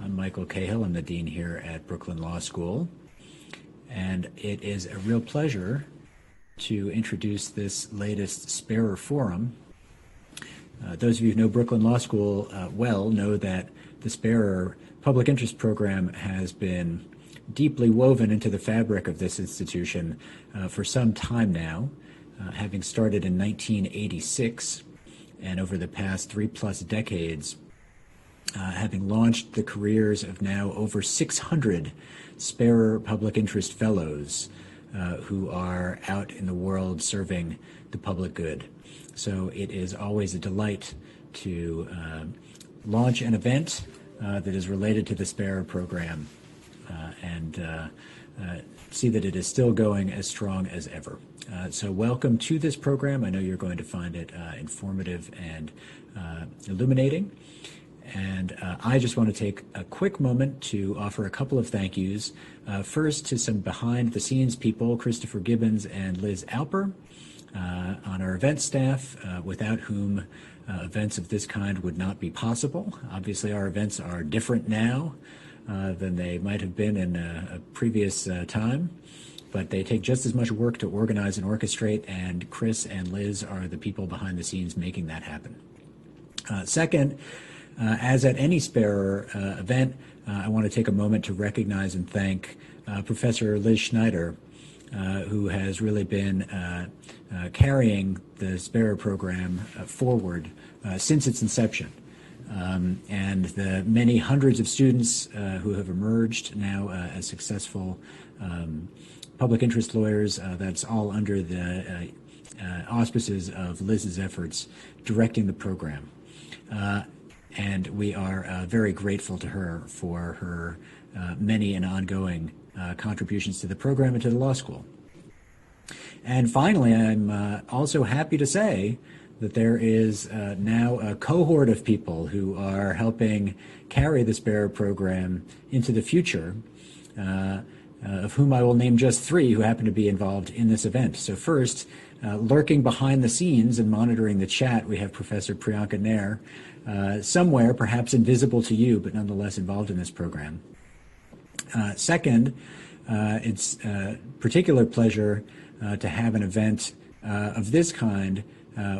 I'm Michael Cahill. I'm the dean here at Brooklyn Law School, and it is a real pleasure to introduce this latest Sparer Forum. Those of you who know Brooklyn Law School well know that the Sparer Public Interest Program has been deeply woven into the fabric of this institution for some time now, having started in 1986, and over the past 3+ decades, having launched the careers of now over 600 Sparer Public Interest Fellows who are out in the world serving the public good. So it is always a delight to launch an event that is related to the Sparer program and see that it is still going as strong as ever. So welcome to this program. I know you're going to find it informative and illuminating. And I just want to take a quick moment to offer a couple of thank yous. First to some behind-the-scenes people, Christopher Gibbons and Liz Alper, on our event staff, without whom events of this kind would not be possible. Obviously, our events are different now than they might have been in a previous time, but they take just as much work to organize and orchestrate, and Chris and Liz are the people behind the scenes making that happen. Second, as at any Sparer event, I want to take a moment to recognize and thank Professor Liz Schneider, who has really been carrying the Sparer program forward since its inception. And the many hundreds of students who have emerged now as successful public interest lawyers, that's all under the auspices of Liz's efforts directing the program. And we are very grateful to her for her many and ongoing contributions to the program and to the law school. And finally, I'm also happy to say that there is now a cohort of people who are helping carry the Sparer program into the future, of whom I will name just 3 who happen to be involved in this event. So first, lurking behind the scenes and monitoring the chat, we have Professor Priyanka Nair, somewhere, perhaps invisible to you, but nonetheless involved in this program. Second, it's a particular pleasure to have an event of this kind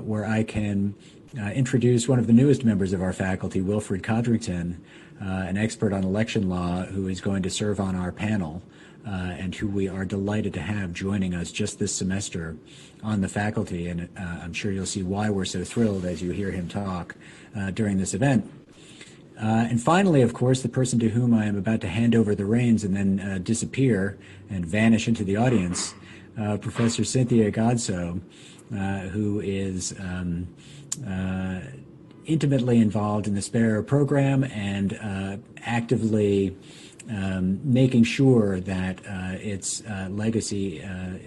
where I can introduce one of the newest members of our faculty, Wilfred Codrington, an expert on election law who is going to serve on our panel and who we are delighted to have joining us just this semester on the faculty. And I'm sure you'll see why we're so thrilled as you hear him talk during this event. And finally, of course, the person to whom I am about to hand over the reins and then disappear and vanish into the audience, Professor Cynthia Godso, who is intimately involved in the Sparer program and actively making sure that its legacy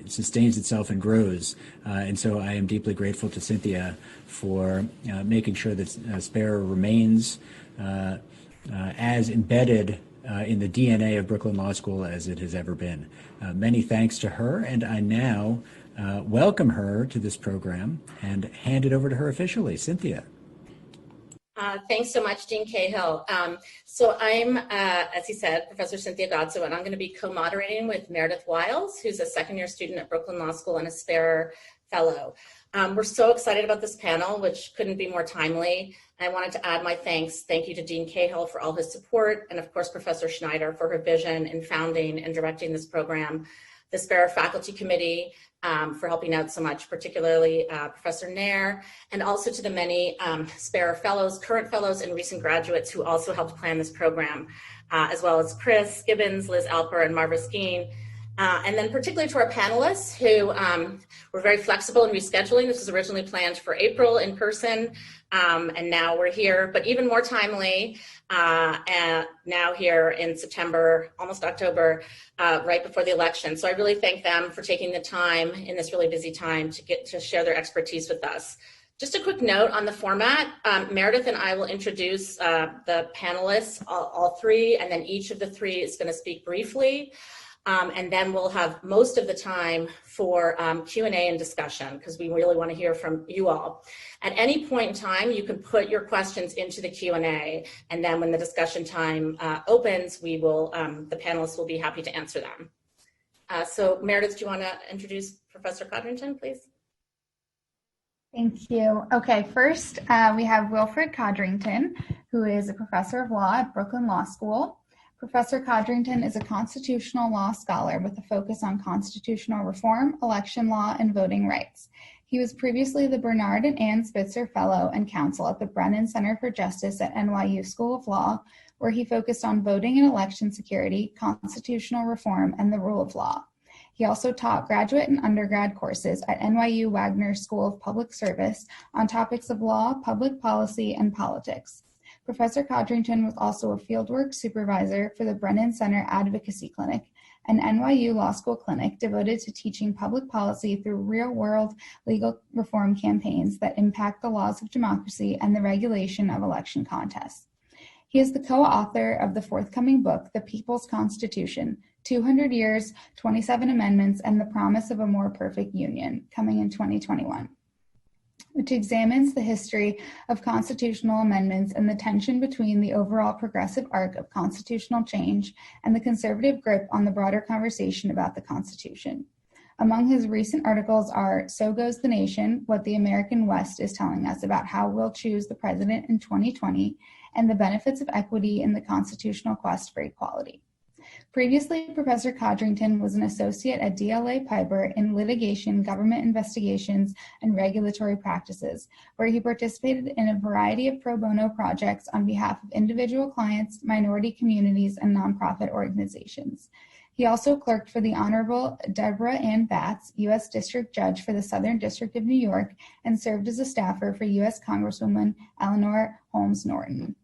sustains itself and grows. And so I am deeply grateful to Cynthia for making sure that Sparer remains as embedded in the DNA of Brooklyn Law School as it has ever been. Many thanks to her, and I now welcome her to this program and hand it over to her officially. Cynthia. Thanks so much, Dean Cahill. So I'm, as he said, Professor Cynthia Godso, and I'm going to be co-moderating with Meredith Wiles, who's a second-year student at Brooklyn Law School and a Sparer Fellow. We're so excited about this panel, which couldn't be more timely. I wanted to add my thanks. Thank you to Dean Cahill for all his support, and of course, Professor Schneider for her vision in founding and directing this program, the Sparer Faculty Committee for helping out so much, particularly Professor Nair, and also to the many Sparer Fellows, current Fellows, and recent graduates who also helped plan this program, as well as Chris Gibbons, Liz Alper, and Marva Skeen. And then particularly to our panelists who were very flexible in rescheduling. This was originally planned for April in person, and now we're here, but even more timely, and now here in September, almost October, right before the election. So I really thank them for taking the time in this really busy time to get to share their expertise with us. Just a quick note on the format. Meredith and I will introduce the panelists, all 3, and then each of the 3 is going to speak briefly. And then we'll have most of the time for Q&A and discussion, because we really want to hear from you all. At any point in time, you can put your questions into the Q&A, and then when the discussion time opens, we will, the panelists will be happy to answer them. So Meredith, do you want to introduce Professor Codrington, please? Thank you. Okay, first we have Wilfred Codrington, who is a professor of law at Brooklyn Law School. Professor Codrington is a constitutional law scholar with a focus on constitutional reform, election law, and voting rights. He was previously the Bernard and Ann Spitzer Fellow and Counsel at the Brennan Center for Justice at NYU School of Law, where he focused on voting and election security, constitutional reform, and the rule of law. He also taught graduate and undergrad courses at NYU Wagner School of Public Service on topics of law, public policy, and politics. Professor Codrington was also a fieldwork supervisor for the Brennan Center Advocacy Clinic, an NYU Law School clinic devoted to teaching public policy through real-world legal reform campaigns that impact the laws of democracy and the regulation of election contests. He is the co-author of the forthcoming book, The People's Constitution, 200 Years, 27 Amendments, and the Promise of a More Perfect Union, coming in 2021. Which examines the history of constitutional amendments and the tension between the overall progressive arc of constitutional change and the conservative grip on the broader conversation about the Constitution. Among his recent articles are So Goes the Nation, What the American West is Telling Us About How We'll Choose the President in 2020, and The Benefits of Equity in the Constitutional Quest for Equality. Previously, Professor Codrington was an associate at DLA Piper in litigation, government investigations, and regulatory practices, where he participated in a variety of pro bono projects on behalf of individual clients, minority communities, and nonprofit organizations. He also clerked for the Honorable Deborah Ann Batts, U.S. District Judge for the Southern District of New York, and served as a staffer for U.S. Congresswoman Eleanor Holmes Norton.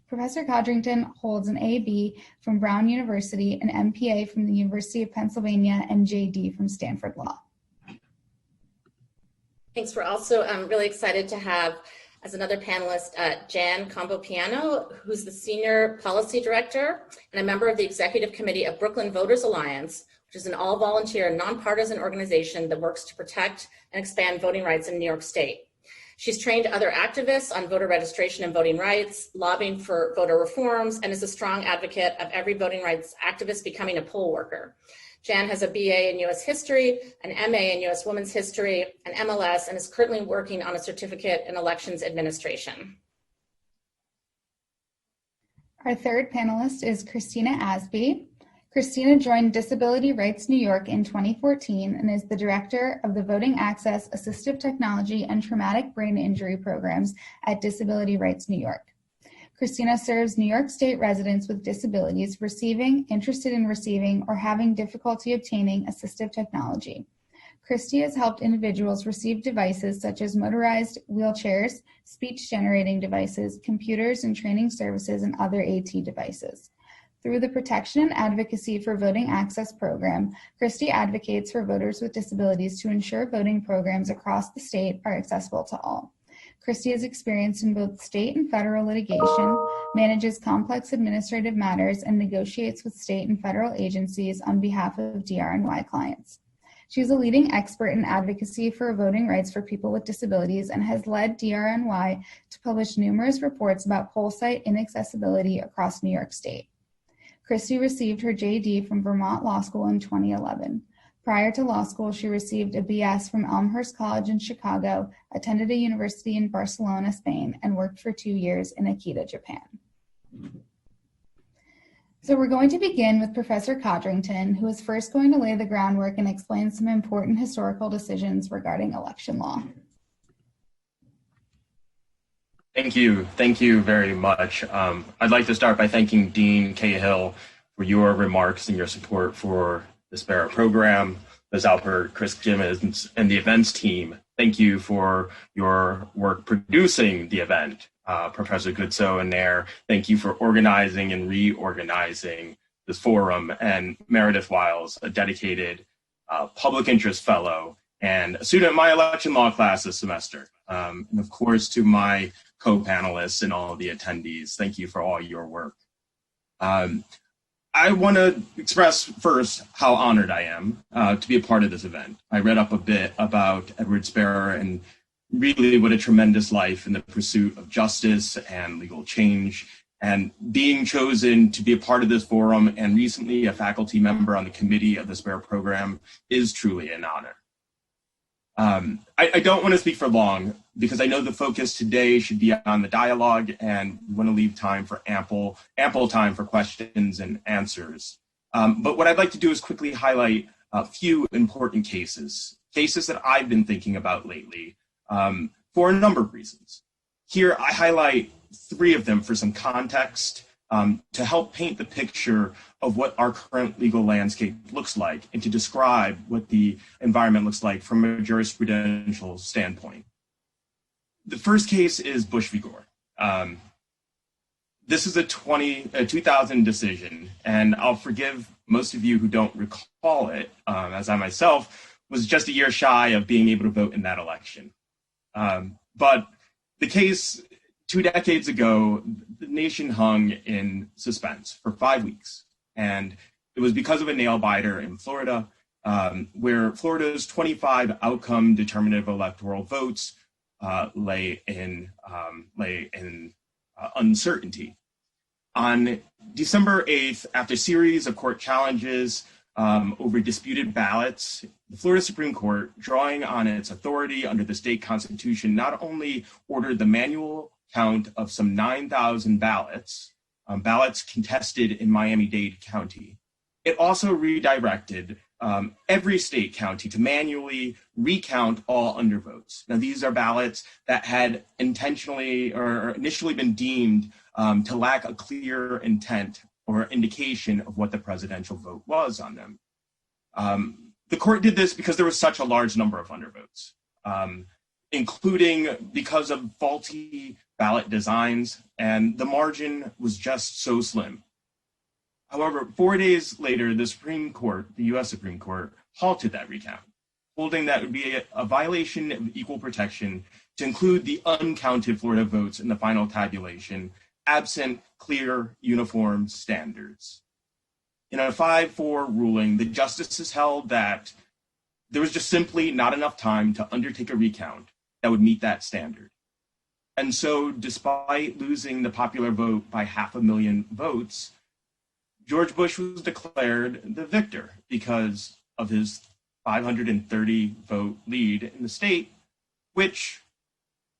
Professor Codrington holds an A.B. from Brown University, an M.P.A. from the University of Pennsylvania, and J.D. from Stanford Law. Thanks. We're also really excited to have, as another panelist, Jan Campopiano, who's the Senior Policy Director and a member of the Executive Committee of Brooklyn Voters Alliance, which is an all-volunteer, nonpartisan organization that works to protect and expand voting rights in New York State. She's trained other activists on voter registration and voting rights, lobbying for voter reforms, and is a strong advocate of every voting rights activist becoming a poll worker. Jan has a BA in U.S. History, an MA in U.S. Women's History, an MLS, and is currently working on a certificate in Elections Administration. Our third panelist is Christina Asby. Christina joined Disability Rights New York in 2014 and is the director of the Voting Access, Assistive Technology, and Traumatic Brain Injury programs at Disability Rights New York. Christina serves New York State residents with disabilities receiving, interested in receiving, or having difficulty obtaining assistive technology. Christy has helped individuals receive devices such as motorized wheelchairs, speech-generating devices, computers and training services, and other AT devices. Through the Protection and Advocacy for Voting Access program, Christy advocates for voters with disabilities to ensure voting programs across the state are accessible to all. Christy is experienced in both state and federal litigation, manages complex administrative matters, and negotiates with state and federal agencies on behalf of DRNY clients. She is a leading expert in advocacy for voting rights for people with disabilities and has led DRNY to publish numerous reports about poll site inaccessibility across New York State. Christy received her JD from Vermont Law School in 2011. Prior to law school, she received a BS from Elmhurst College in Chicago, attended a university in Barcelona, Spain, and worked for 2 years in Akita, Japan. So we're going to begin with Professor Codrington, who is first going to lay the groundwork and explain some important historical decisions regarding election law. Thank you. Thank you very much. I'd like to start by thanking Dean Cahill for your remarks and your support for the SPARA program, Liz Alpert, Chris Gimmons, and the events team. Thank you for your work producing the event. Professor Goodso and Nair, thank you for organizing and reorganizing this forum, and Meredith Wiles, a dedicated public interest fellow and a student in my election law class this semester. And of course, to my co-panelists and all of the attendees, thank you for all your work. I want to express first how honored I am to be a part of this event. I read up a bit about Edward Sparrow and really what a tremendous life in the pursuit of justice and legal change. And being chosen to be a part of this forum and recently a faculty member on the committee of the Sparrow program is truly an honor. I don't want to speak for long because I know the focus today should be on the dialogue and we want to leave time for ample time for questions and answers. But what I'd like to do is quickly highlight a few important cases that I've been thinking about lately for a number of reasons. Here, I highlight 3 of them for some context to help paint the picture of what our current legal landscape looks like and to describe what the environment looks like from a jurisprudential standpoint. The first case is Bushfigure. This is a 2000 decision, and I'll forgive most of you who don't recall it, as I myself was just a year shy of being able to vote in that election. But the case 2 decades ago, the nation hung in suspense for 5 weeks. And it was because of a nail biter in Florida, where Florida's 25 outcome determinative electoral votes lay in uncertainty. On December 8th, after a series of court challenges over disputed ballots, the Florida Supreme Court, drawing on its authority under the state constitution, not only ordered the manual count of some 9,000 ballots contested in Miami-Dade County. It also redirected every state county to manually recount all undervotes. Now, these are ballots that had intentionally or initially been deemed to lack a clear intent or indication of what the presidential vote was on them. The court did this because there was such a large number of undervotes, including because of faulty ballot designs, and the margin was just so slim. However, 4 days later, the Supreme Court, the U.S. Supreme Court, halted that recount, holding that it would be a violation of equal protection to include the uncounted Florida votes in the final tabulation, absent clear, uniform standards. In a 5-4 ruling, the justices held that there was just simply not enough time to undertake a recount that would meet that standard. And so, despite losing the popular vote by 500,000 votes, George Bush was declared the victor because of his 530 vote lead in the state, which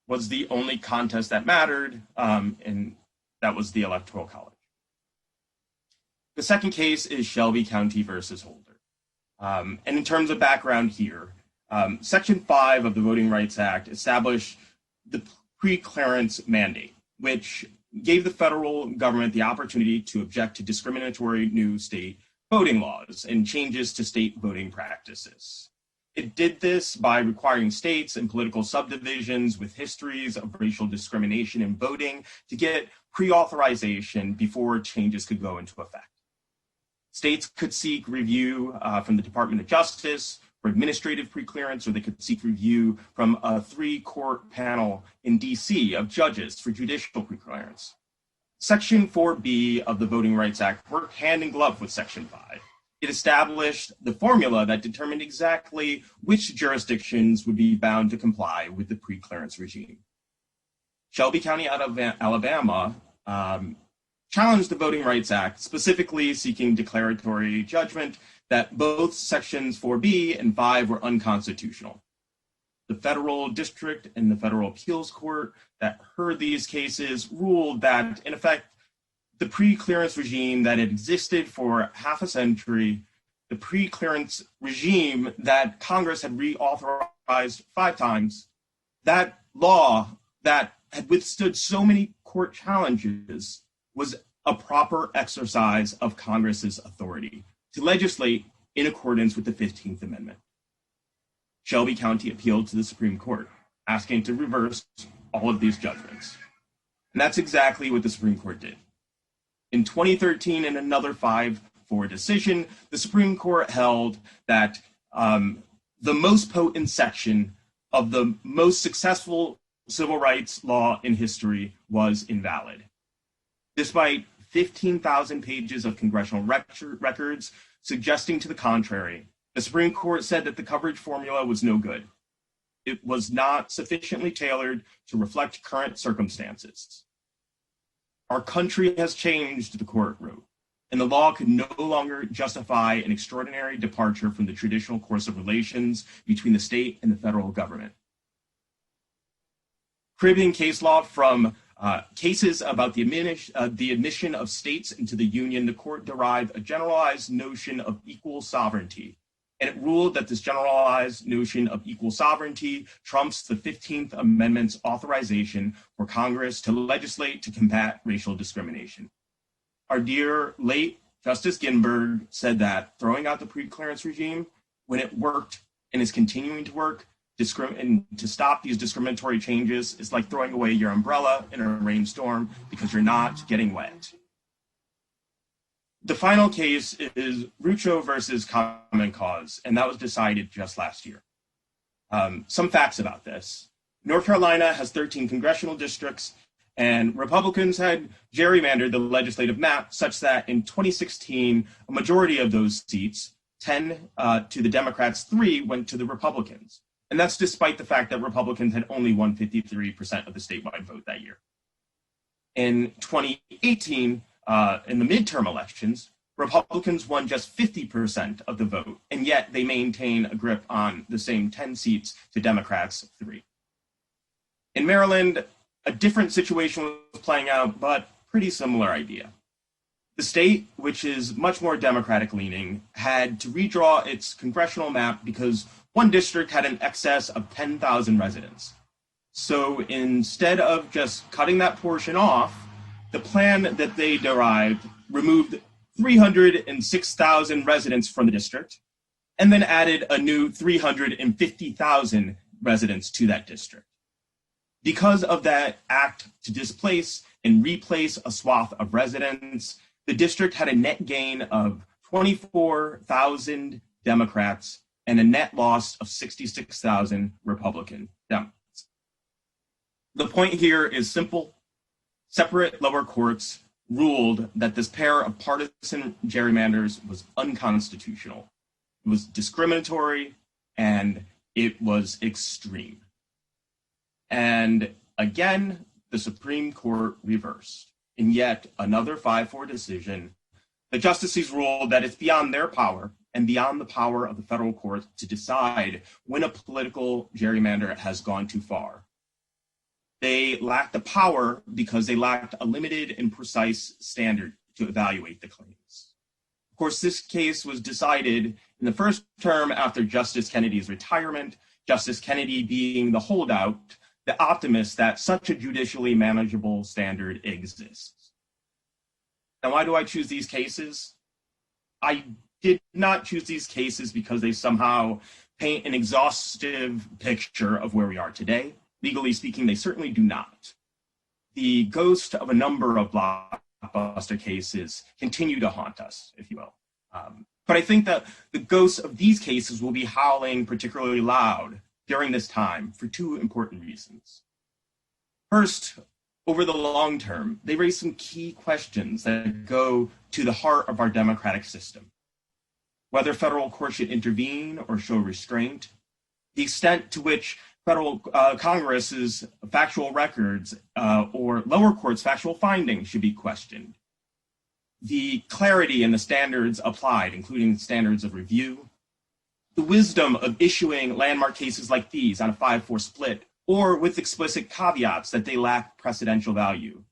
was the only contest that mattered, and that was the Electoral College. The second case is Shelby County versus Holder. And in terms of background here, Section 5 of the Voting Rights Act established the pre-clearance mandate, which gave the federal government the opportunity to object to discriminatory new state voting laws and changes to state voting practices. It did this by requiring states and political subdivisions with histories of racial discrimination in voting to get pre-authorization before changes could go into effect. States could seek review from the Department of Justice for administrative preclearance, or they could seek review from a 3-court panel in DC of judges for judicial preclearance. Section 4B of the Voting Rights Act worked hand in glove with Section 5. It established the formula that determined exactly which jurisdictions would be bound to comply with the preclearance regime. Shelby County out of Alabama challenged the Voting Rights Act, specifically seeking declaratory judgment that both Sections 4B and 5 were unconstitutional. The federal district and the federal appeals court that heard these cases ruled that, in effect, the pre-clearance regime that had existed for half a century, the pre-clearance regime that Congress had reauthorized 5 times, that law that had withstood so many court challenges was a proper exercise of Congress's authority to legislate in accordance with the 15th Amendment. Shelby County appealed to the Supreme Court, asking to reverse all of these judgments. And that's exactly what the Supreme Court did. In 2013, in another 5-4 decision, the Supreme Court held that the most potent section of the most successful civil rights law in history was invalid. Despite 15,000 pages of congressional records suggesting to the contrary, the Supreme Court said that the coverage formula was no good. It was not sufficiently tailored to reflect current circumstances. Our country has changed, the court wrote, and the law could no longer justify an extraordinary departure from the traditional course of relations between the state and the federal government. Caribbean case law from cases about the admission of states into the Union, the court derived a generalized notion of equal sovereignty, and it ruled that this generalized notion of equal sovereignty trumps the 15th Amendment's authorization for Congress to legislate to combat racial discrimination. Our dear late Justice Ginsburg said that throwing out the pre-clearance regime, when it worked and is continuing to work, and to stop these discriminatory changes is like throwing away your umbrella in a rainstorm because you're not getting wet. The final case is Rucho versus Common Cause, and that was decided just last year. Some facts about this. North Carolina has 13 congressional districts, and Republicans had gerrymandered the legislative map such that in 2016, a majority of those seats, 10 to the Democrats, 3 went to the Republicans. And that's despite the fact that Republicans had only won 53% of the statewide vote that year. In 2018, in the midterm elections, Republicans won just 50% of the vote, and yet they maintain a grip on the same 10 seats to Democrats' 3. In Maryland, a different situation was playing out, but pretty similar idea. The state, which is much more Democratic leaning, had to redraw its congressional map because one district had an excess of 10,000 residents. So instead of just cutting that portion off, the plan that they derived removed 306,000 residents from the district and then added a new 350,000 residents to that district. Because of that act to displace and replace a swath of residents, the district had a net gain of 24,000 Democrats and a net loss of 66,000 Republican Democrats. The point here is simple. Separate lower courts ruled that this pair of partisan gerrymanders was unconstitutional. It was discriminatory and it was extreme. And again, the Supreme Court reversed. In yet another 5-4 decision, the justices ruled that it's beyond their power and beyond the power of the federal court to decide when a political gerrymander has gone too far. They lacked the power because they lacked a limited and precise standard to evaluate the claims. Of course, this case was decided in the first term after Justice Kennedy's retirement, Justice Kennedy being the holdout, the optimist that such a judicially manageable standard exists. Now, why do I choose these cases? I did not choose these cases because they somehow paint an exhaustive picture of where we are today. Legally speaking, they certainly do not. The ghost of a number of blockbuster cases continue to haunt us, if you will. But I think that the ghosts of these cases will be howling particularly loud during this time for 2 important reasons. First, over the long term, they raise some key questions that go to the heart of our democratic system. Whether federal courts should intervene or show restraint, the extent to which federal Congress's factual records or lower courts' factual findings should be questioned, the clarity in the standards applied, including standards of review, the wisdom of issuing landmark cases like these on a 5-4 split, or with explicit caveats that they lack precedential value,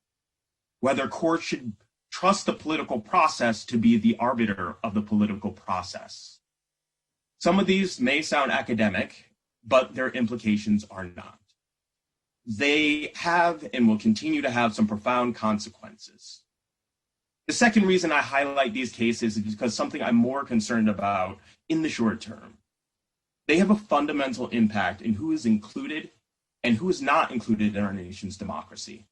whether courts should trust the political process to be the arbiter of the political process. Some of these may sound academic, but their implications are not. They have and will continue to have some profound consequences. The second reason I highlight these cases is because something I'm more concerned about in the short term. They have a fundamental impact in who is included and who is not included in our nation's democracy.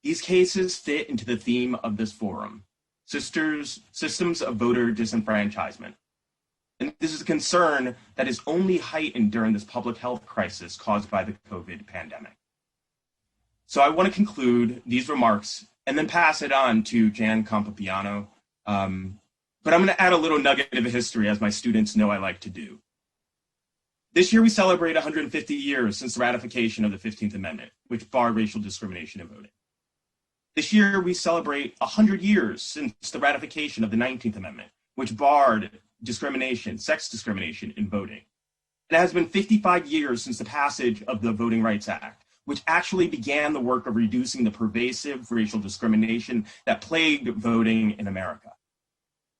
These cases fit into the theme of this forum, systems of voter disenfranchisement. And this is a concern that is only heightened during this public health crisis caused by the COVID pandemic. So I want to conclude these remarks and then pass it on to Jan Campopiano. But I'm going to add a little nugget of history, as my students know I like to do. This year we celebrate 150 years since the ratification of the 15th Amendment, which barred racial discrimination in voting. This year we celebrate 100 years since the ratification of the 19th Amendment, which barred discrimination, sex discrimination in voting. It has been 55 years since the passage of the Voting Rights Act, which actually began the work of reducing the pervasive racial discrimination that plagued voting in America.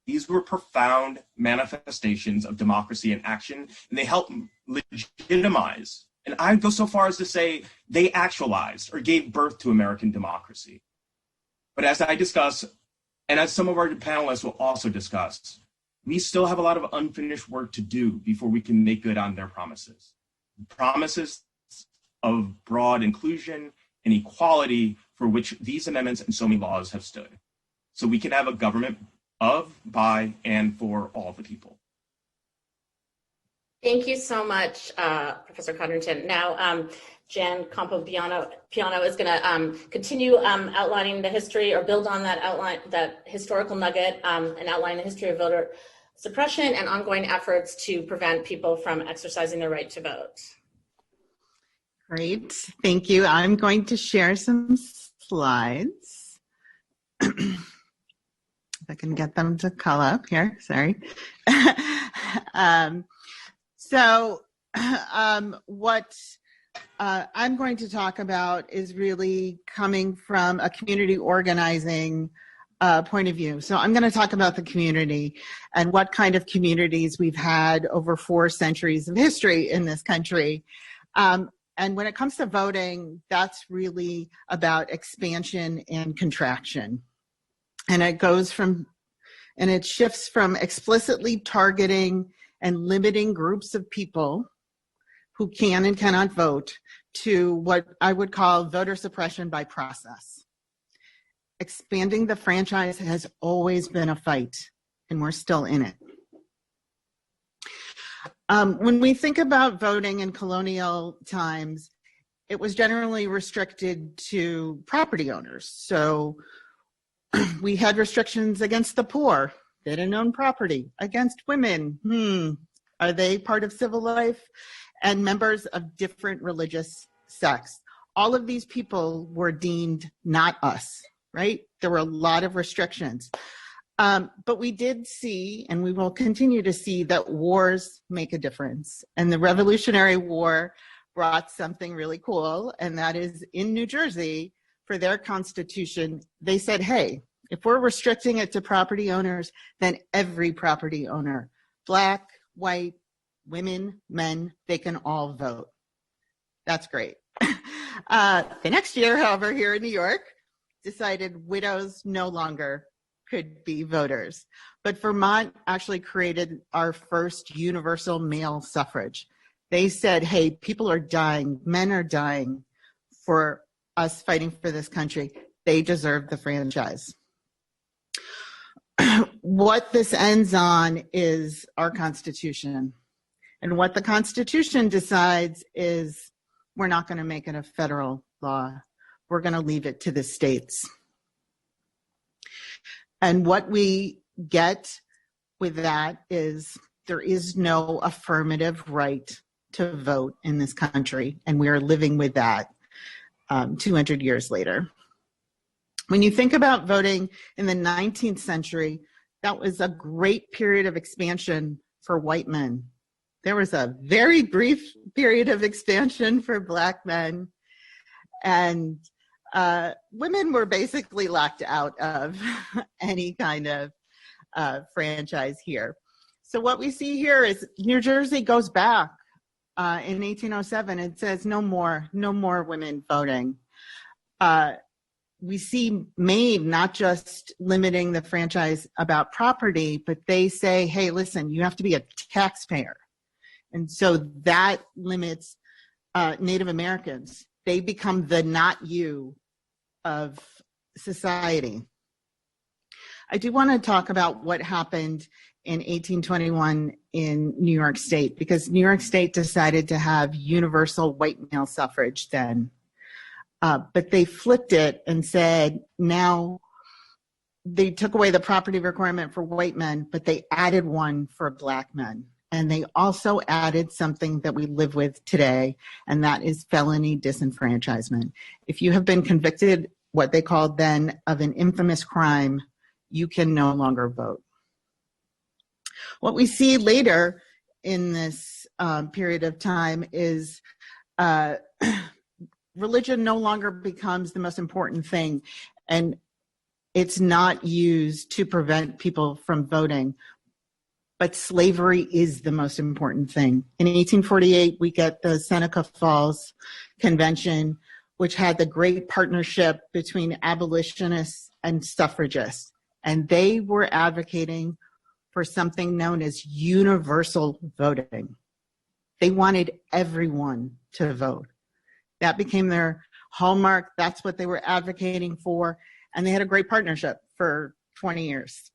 These were profound manifestations of democracy in action, and they helped legitimize, and I'd go so far as to say they actualized or gave birth to American democracy. But as I discuss, and as some of our panelists will also discuss, we still have a lot of unfinished work to do before we can make good on their promises. Promises of broad inclusion and equality for which these amendments and so many laws have stood. So we can have a government of, by, and for all the people. Thank you so much, Professor Codrington. Now, Jan Campopiano is going to continue outlining the history, or build on that outline, that historical nugget, and outline the history of voter suppression and ongoing efforts to prevent people from exercising their right to vote. Great, thank you. I'm going to share some slides. If I can get them to call up here, sorry. What I'm going to talk about is really coming from a community organizing point of view. So I'm going to talk about the community and what kind of communities we've had over 4 centuries of history in this country. And when it comes to voting, that's really about expansion and contraction. And it shifts from explicitly targeting and limiting groups of people who can and cannot vote to what I would call voter suppression by process. Expanding the franchise has always been a fight, and we're still in it. When we think about voting in colonial times, it was generally restricted to property owners. So we had restrictions against the poor. They didn't own property. Against women, are they part of civil life? And members of different religious sects. All of these people were deemed not us, right? There were a lot of restrictions. But we did see, and we will continue to see, that wars make a difference. And the Revolutionary War brought something really cool, and that is in New Jersey, for their constitution, they said, hey, if we're restricting it to property owners, then every property owner, Black, white, women, men, they can all vote. That's great. The next year, however, here in New York, decided widows no longer could be voters. But Vermont actually created our first universal male suffrage. They said, hey, people are dying, men are dying for us fighting for this country. They deserve the franchise. What this ends on is our Constitution. And what the Constitution decides is we're not going to make it a federal law. We're going to leave it to the states. And what we get with that is there is no affirmative right to vote in this country. And we are living with that 200 years later. When you think about voting in the 19th century, that was a great period of expansion for white men. There was a very brief period of expansion for Black men. And women were basically locked out of any kind of franchise here. So what we see here is New Jersey goes back in 1807. It says no more women voting. We see Maine not just limiting the franchise about property, but they say, hey, listen, you have to be a taxpayer. And so that limits Native Americans. They become the not you of society. I do want to talk about what happened in 1821 in New York State, because New York State decided to have universal white male suffrage then. But they flipped it and said, now they took away the property requirement for white men, but they added one for black men. And they also added something that we live with today, and that is felony disenfranchisement. If you have been convicted, what they called then, of an infamous crime, you can no longer vote. What we see later in this period of time is religion no longer becomes the most important thing, and it's not used to prevent people from voting. But slavery is the most important thing. In 1848, we get the Seneca Falls Convention, which had the great partnership between abolitionists and suffragists. And they were advocating for something known as universal voting. They wanted everyone to vote. That became their hallmark. That's what they were advocating for. And they had a great partnership for 20 years.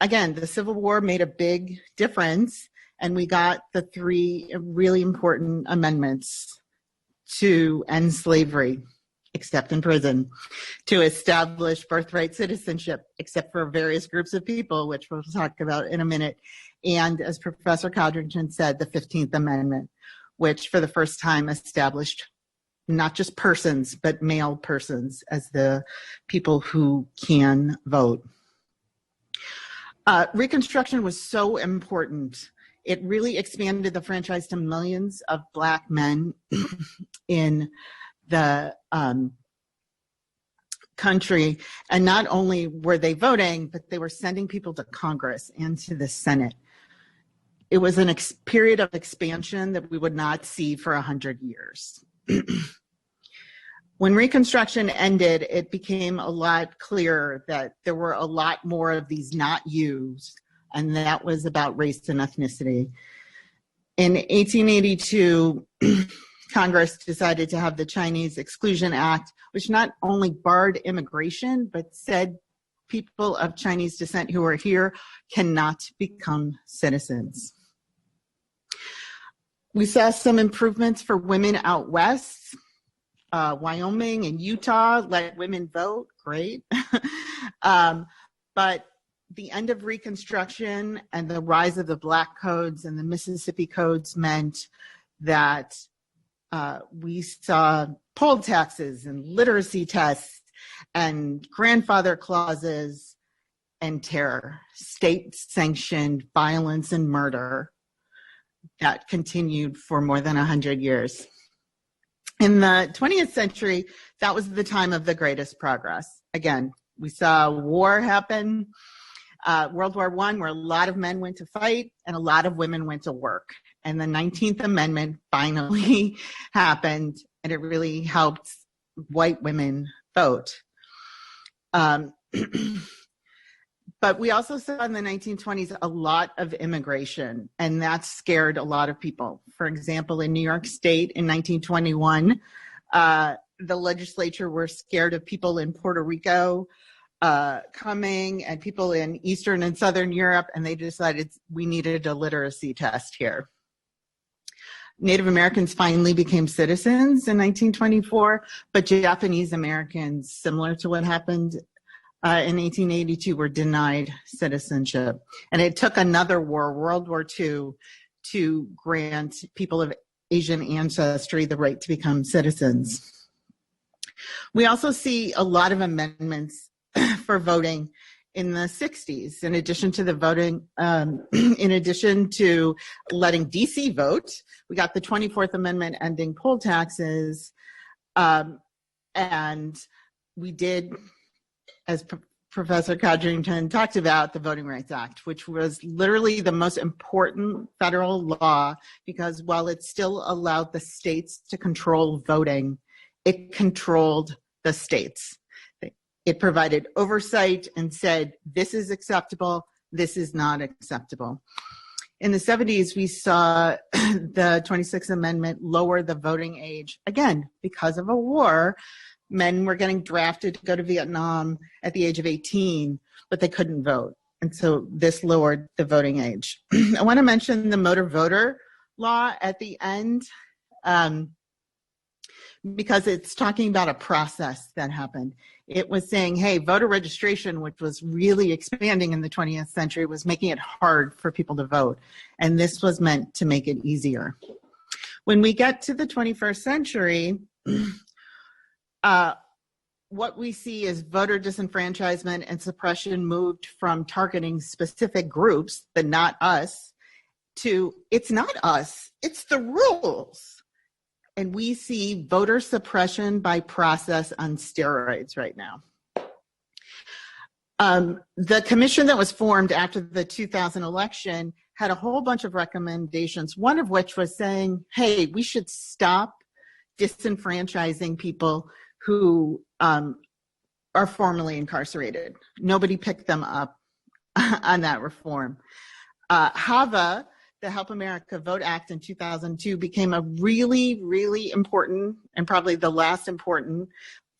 Again, the Civil War made a big difference, and we got the 3 really important amendments to end slavery, except in prison, to establish birthright citizenship, except for various groups of people, which we'll talk about in a minute, and, as Professor Codrington said, the 15th Amendment, which for the first time established not just persons, but male persons as the people who can vote. Reconstruction was so important. It really expanded the franchise to millions of black men in the country. And not only were they voting, but they were sending people to Congress and to the Senate. It was a period of expansion that we would not see for 100 years. When Reconstruction ended, it became a lot clearer that there were a lot more of these not used, and that was about race and ethnicity. In 1882, Congress decided to have the Chinese Exclusion Act, which not only barred immigration, but said people of Chinese descent who are here cannot become citizens. We saw some improvements for women out west. Wyoming and Utah let women vote, great. But the end of Reconstruction and the rise of the Black codes and the Mississippi codes meant that we saw poll taxes and literacy tests and grandfather clauses and terror, state-sanctioned violence and murder that continued for more than 100 years. In the 20th century, that was the time of the greatest progress. Again, we saw war happen, World War I, where a lot of men went to fight and a lot of women went to work. And the 19th Amendment finally happened, and it really helped white women vote. But we also saw in the 1920s a lot of immigration, and that scared a lot of people. For example, in New York State in 1921, the legislature were scared of people in Puerto Rico coming and people in Eastern and Southern Europe, and they decided we needed a literacy test here. Native Americans finally became citizens in 1924, but Japanese Americans, similar to what happened in 1882, were denied citizenship. And it took another war, World War II, to grant people of Asian ancestry the right to become citizens. We also see a lot of amendments for voting in the 60s. In addition to the voting, in addition to letting DC vote, we got the 24th Amendment ending poll taxes, and we did, as Professor Codrington talked about, the Voting Rights Act, which was literally the most important federal law because while it still allowed the states to control voting, it controlled the states. It provided oversight and said, this is acceptable, this is not acceptable. In the 70s, we saw the 26th Amendment lower the voting age, again, because of a war. Men were getting drafted to go to Vietnam at the age of 18, but they couldn't vote. And so this lowered the voting age. I want to mention the motor voter law at the end. because it's talking about a process that happened. It was saying, hey, voter registration, which was really expanding in the 20th century, was making it hard for people to vote. And this was meant to make it easier. When we get to the 21st century, what we see is voter disenfranchisement and suppression moved from targeting specific groups, the not us, to it's not us, it's the rules. And we see voter suppression by process on steroids right now. The commission that was formed after the 2000 election had a whole bunch of recommendations, one of which was saying, hey, we should stop disenfranchising people who are formerly incarcerated. Nobody picked them up on that reform. HAVA, the Help America Vote Act in 2002, became a really, really important, and probably the last important,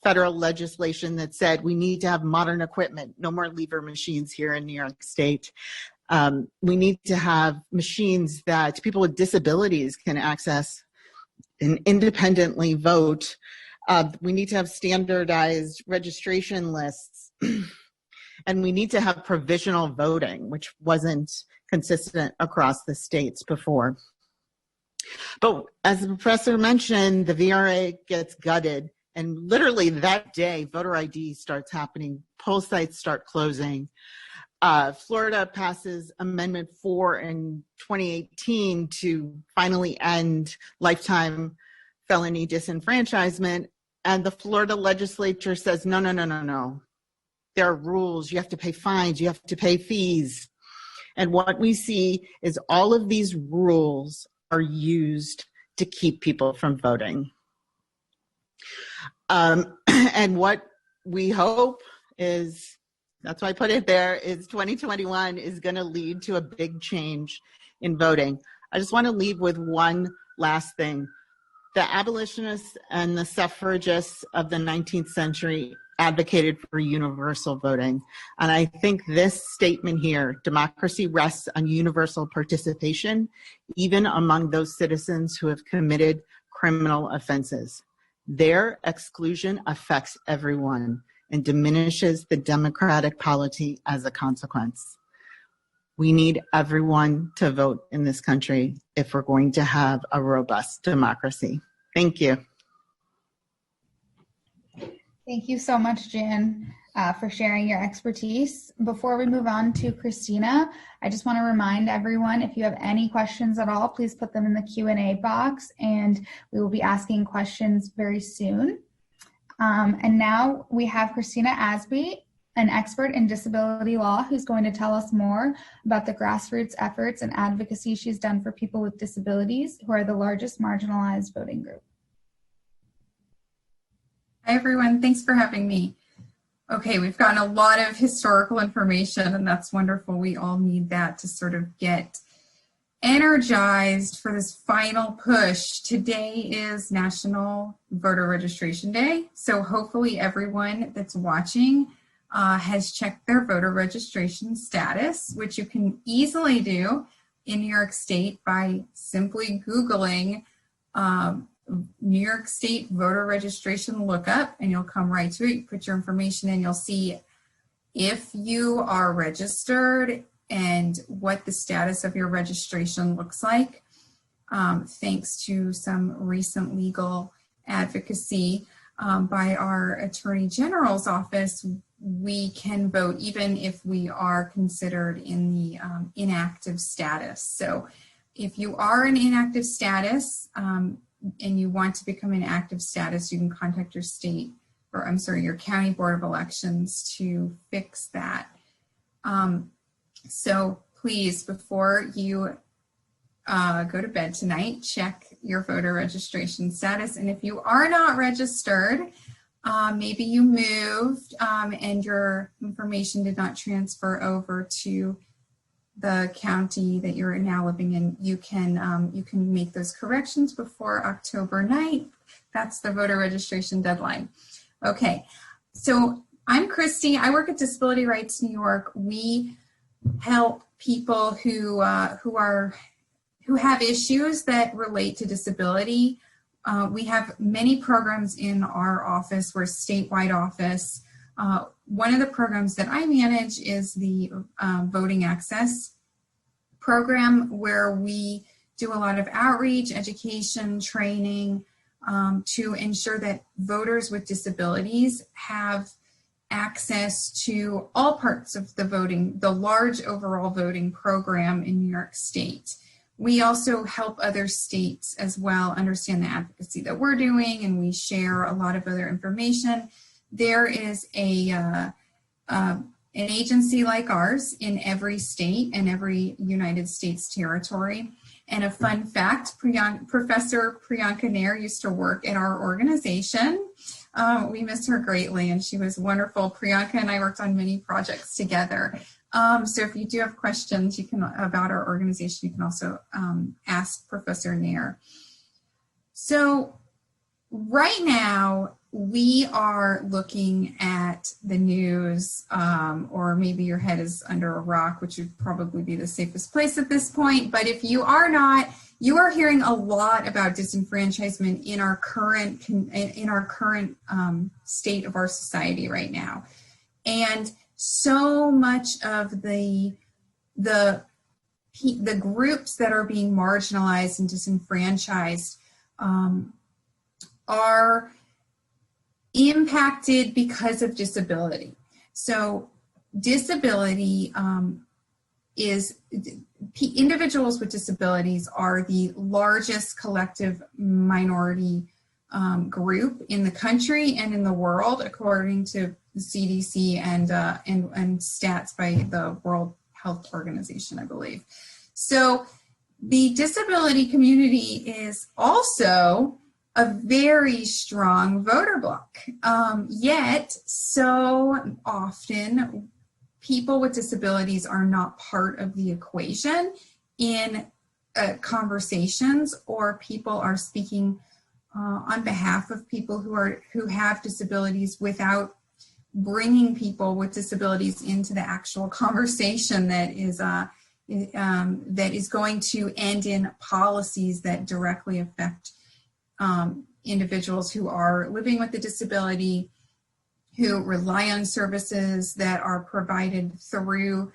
federal legislation that said we need to have modern equipment, no more lever machines here in New York State. We need to have machines that people with disabilities can access and independently vote. We need to have standardized registration lists. And we need to have provisional voting, which wasn't consistent across the states before. But as the professor mentioned, the VRA gets gutted, and literally that day, voter ID starts happening, poll sites start closing. Florida passes Amendment 4 in 2018 to finally end lifetime felony disenfranchisement, and the Florida legislature says, no. There are rules, you have to pay fines, you have to pay fees. And what we see is all of these rules are used to keep people from voting. And what we hope is, that's why I put it there, is 2021 is going to lead to a big change in voting. I just want to leave with one last thing. The abolitionists and the suffragists of the 19th century advocated for universal voting. And I think this statement here, democracy rests on universal participation, even among those citizens who have committed criminal offenses. Their exclusion affects everyone and diminishes the democratic polity as a consequence. We need everyone to vote in this country if we're going to have a robust democracy. Thank you. Thank you so much, Jan, for sharing your expertise. Before we move on to Christina, I just want to remind everyone, if you have any questions at all, please put them in the Q&A box, and we will be asking questions very soon. And now we have Christina Asby, an expert in disability law, who's going to tell us more about the grassroots efforts and advocacy she's done for people with disabilities, who are the largest marginalized voting group. Hi, everyone. Thanks for having me. Okay, we've gotten a lot of historical information, and that's wonderful. We all need that to sort of get energized for this final push. Today is National Voter Registration Day, so hopefully everyone that's watching has checked their voter registration status, which you can easily do in New York State by simply Googling New York State voter registration lookup, and you'll come right to it. You put your information in, you'll see if you are registered and what the status of your registration looks like. Thanks to some recent legal advocacy by our Attorney General's office, we can vote even if we are considered in the inactive status. So if you are in inactive status, and you want to become an active status, you can contact your state, or I'm sorry, your county board of elections to fix that. So please, before you go to bed tonight, check your voter registration status. And if you are not registered, maybe you moved and your information did not transfer over to the county that you're now living in, you can make those corrections before October 9th. That's the voter registration deadline. Okay, so I'm Christy. I work at Disability Rights New York. We help people who have issues that relate to disability. We have many programs in our office. We're a statewide office. One of the programs that I manage is the Voting Access program, where we do a lot of outreach, education, training to ensure that voters with disabilities have access to all parts of the large overall voting program in New York State. We also help other states as well understand the advocacy that we're doing, and we share a lot of other information. There is an agency like ours in every state and every United States territory. And a fun fact, Professor Priyanka Nair used to work at our organization. We miss her greatly, and she was wonderful. Priyanka and I worked on many projects together. So if you do have questions about our organization, you can also ask Professor Nair. So right now, we are looking at the news, or maybe your head is under a rock, which would probably be the safest place at this point. But if you are not, you are hearing a lot about disenfranchisement in our current state of our society right now, and so much of the groups that are being marginalized and disenfranchised are impacted because of disability. So disability individuals with disabilities are the largest collective minority group in the country and in the world, according to the CDC and stats by the World Health Organization, I believe. So the disability community is also a very strong voter bloc. Yet, so often, people with disabilities are not part of the equation in conversations, or people are speaking on behalf of people who have disabilities without bringing people with disabilities into the actual conversation that is going to end in policies that directly affect individuals who are living with a disability, who rely on services that are provided through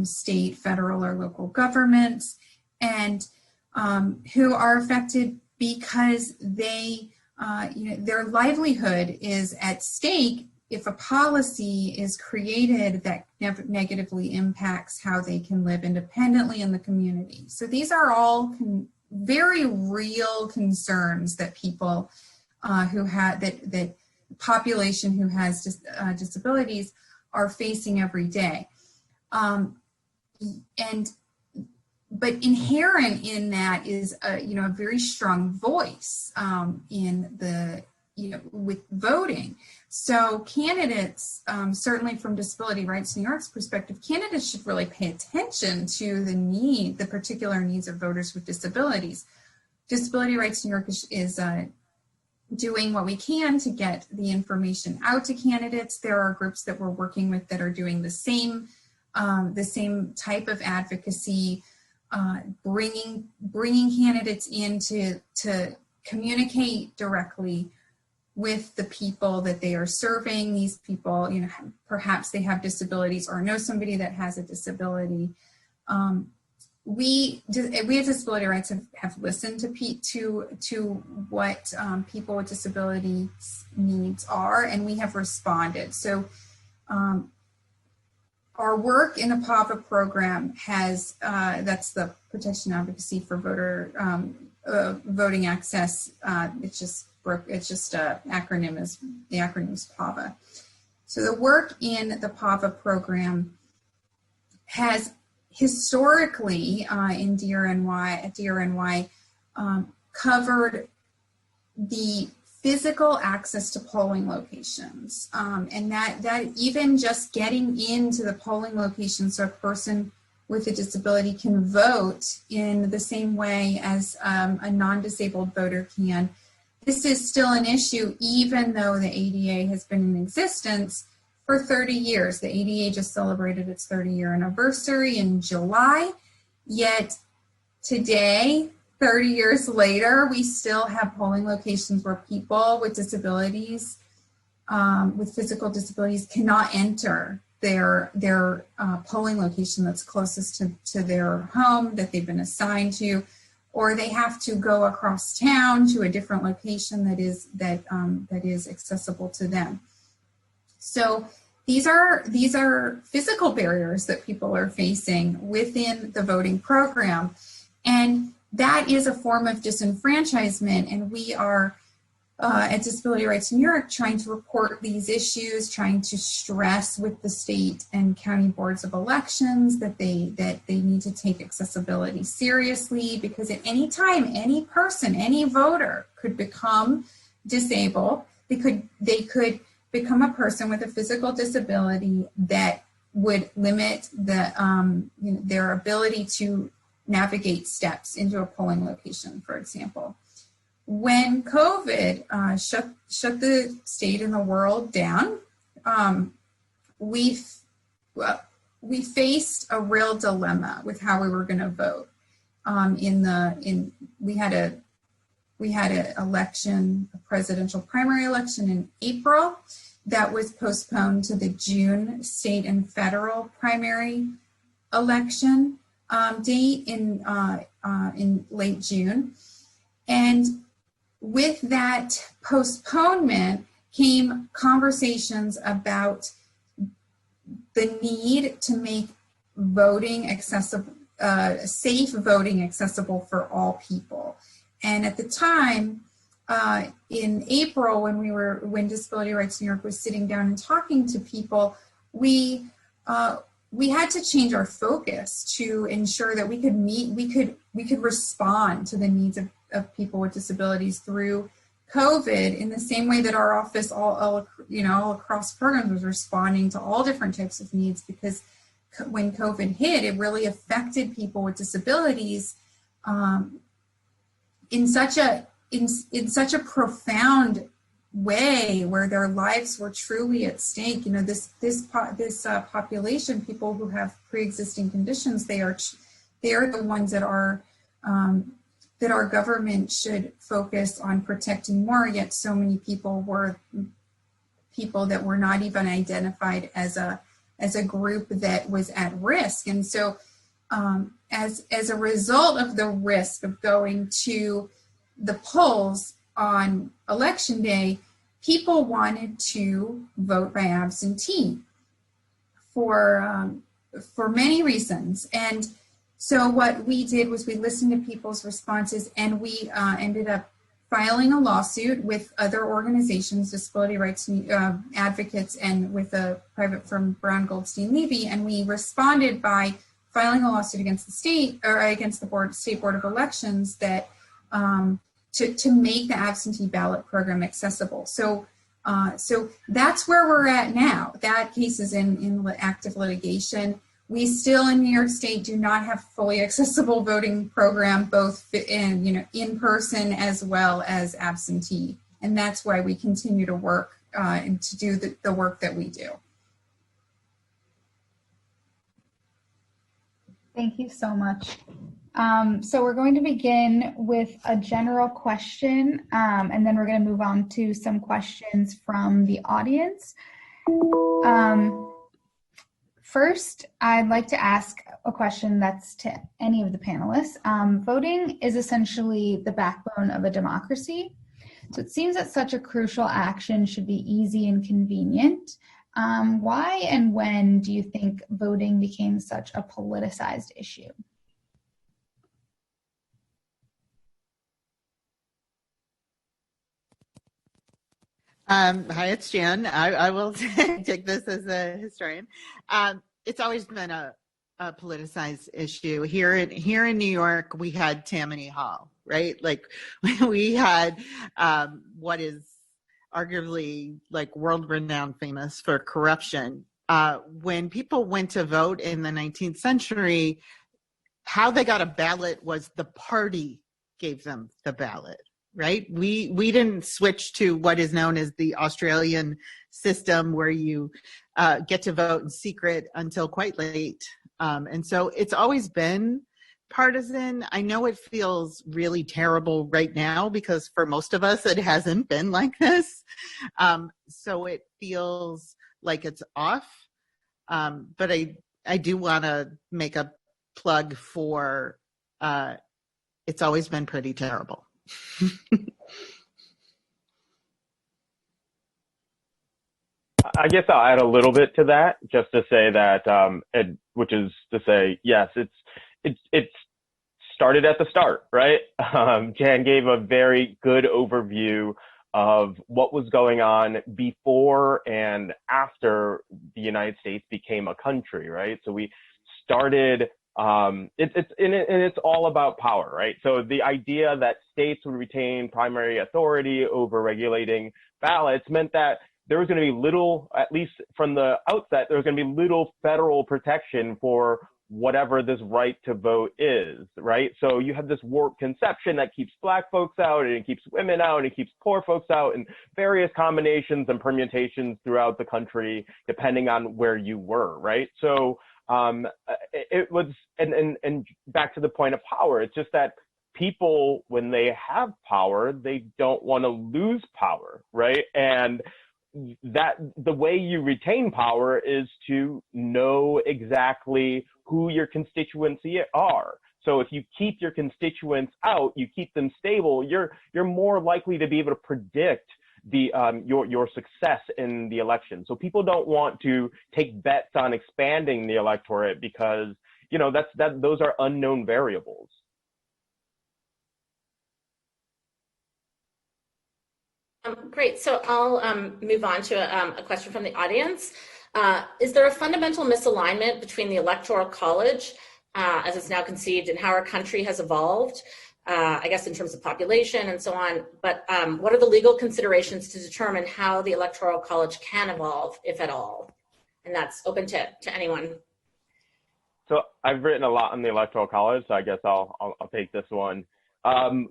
state, federal, or local governments, and who are affected because their livelihood is at stake if a policy is created that negatively impacts how they can live independently in the community. So these are all very real concerns that people that population who has disabilities are facing every day. But inherent in that is a very strong voice with voting. So candidates, certainly from Disability Rights New York's perspective, candidates should really pay attention to the particular needs of voters with disabilities. Disability Rights New York is doing what we can to get the information out to candidates. There are groups that we're working with that are doing the same type of advocacy, bringing candidates in to communicate directly with the people that they are serving. These people, perhaps they have disabilities or know somebody that has a disability. We at Disability Rights have listened to what people with disabilities needs are, and we have responded. So our work in the PAVA program has, that's the Protection Advocacy for Voter Voting Access. It's just the acronym is PAVA. So the work in the PAVA program has historically in DRNY covered the physical access to polling locations, and that even just getting into the polling location so a person with a disability can vote in the same way as a non-disabled voter can. This is still an issue, even though the ADA has been in existence for 30 years. The ADA just celebrated its 30-year anniversary in July, yet today 30 years later, we still have polling locations where people with disabilities, with physical disabilities, cannot enter their polling location that's closest to their home that they've been assigned to, or they have to go across town to a different location that is accessible to them. So these are physical barriers that people are facing within the voting program, and that is a form of disenfranchisement. And we are at Disability Rights New York trying to report these issues, trying to stress with the state and county boards of elections that they need to take accessibility seriously, because at any time, any person, any voter could become disabled. They could become a person with a physical disability that would limit their ability to navigate steps into a polling location, for example. When COVID shut the state and the world down, we faced a real dilemma with how we were going to vote. We had an election, a presidential primary election in April that was postponed to the June state and federal primary election date in late June. And with that postponement came conversations about the need to make voting accessible, safe voting accessible for all people. And at the time, in April, when Disability Rights New York was sitting down and talking to people, we had to change our focus to ensure that we could respond to the needs of people with disabilities through COVID in the same way that our office all across programs was responding to all different types of needs, because when COVID hit, it really affected people with disabilities in such a profound way, where their lives were truly at stake. You know, this population, people who have pre-existing conditions, they are the ones that our government should focus on protecting more. Yet so many people were people that were not even identified as a group that was at risk. And so as a result of the risk of going to the polls on election day, people wanted to vote by absentee for many reasons. And so what we did was we listened to people's responses, and we ended up filing a lawsuit with other organizations, disability rights advocates, and with a private firm, Brown Goldstein Levy. And we responded by filing a lawsuit against the state, or against the State Board of Elections, that to make the absentee ballot program accessible. So that's where we're at now. That case is in active litigation. We still in New York State do not have fully accessible voting program, both in person as well as absentee, and that's why we continue to work and to do the work that we do. Thank you so much. So we're going to begin with a general question, and then we're going to move on to some questions from the audience. First, I'd like to ask a question that's to any of the panelists. Voting is essentially the backbone of a democracy. So it seems that such a crucial action should be easy and convenient. Why and when do you think voting became such a politicized issue? Hi, it's Jan. I will take this as a historian. It's always been a politicized issue. Here in New York, we had Tammany Hall, right? Like we had what is arguably like world-renowned famous for corruption. When people went to vote in the 19th century, how they got a ballot was the party gave them the ballot. Right? We didn't switch to what is known as the Australian system, where you get to vote in secret until quite late. And so it's always been partisan. I know it feels really terrible right now because for most of us, it hasn't been like this. So it feels like it's off. But I do want to make a plug for it's always been pretty terrible. I guess I'll add a little bit to that, just to say that, which is to say, yes, it's started at the start, right? Jan gave a very good overview of what was going on before and after the United States became a country, right? So we started, it's all about power, right? So the idea that states would retain primary authority over regulating ballots meant that there was going to be little, at least from the outset, there was going to be little federal protection for whatever this right to vote is, right? So you have this warped conception that keeps Black folks out, and it keeps women out, and it keeps poor folks out, and various combinations and permutations throughout the country, depending on where you were, right? So it was, and back to the point of power, it's just that people, when they have power, they don't want to lose power, right? And that the way you retain power is to know exactly who your constituency are. So if you keep your constituents out, you keep them stable, you're more likely to be able to predict the your success in the election. So people don't want to take bets on expanding the electorate because, you know, those are unknown variables. Great. So I'll move on to a question from the audience. Is there a fundamental misalignment between the Electoral College, as it's now conceived, and how our country has evolved, I guess in terms of population and so on? But what are the legal considerations to determine how the Electoral College can evolve, if at all? And that's open to anyone. So I've written a lot on the Electoral College, so I guess I'll take this one.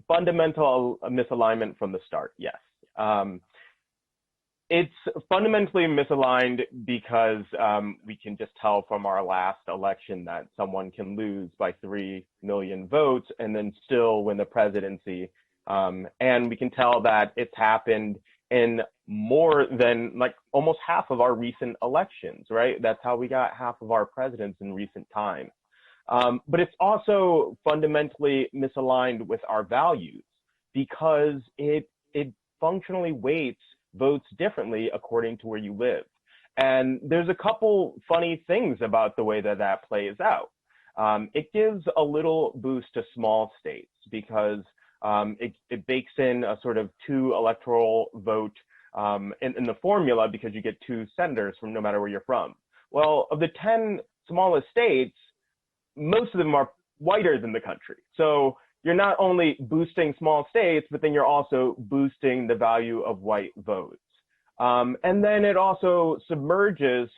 Fundamental misalignment from the start, yes. It's fundamentally misaligned because we can just tell from our last election that someone can lose by 3 million votes and then still win the presidency. And we can tell that it's happened in more than like almost half of our recent elections, right? That's how we got half of our presidents in recent time. But it's also fundamentally misaligned with our values because it functionally weights votes differently according to where you live. And there's a couple funny things about the way that plays out. It gives a little boost to small states because it bakes in a sort of 2 electoral vote in the formula because you get 2 senators from no matter where you're from. Well, of the 10 smallest states, most of them are whiter than the country. So you're not only boosting small states, but then you're also boosting the value of white votes. And then it also submerges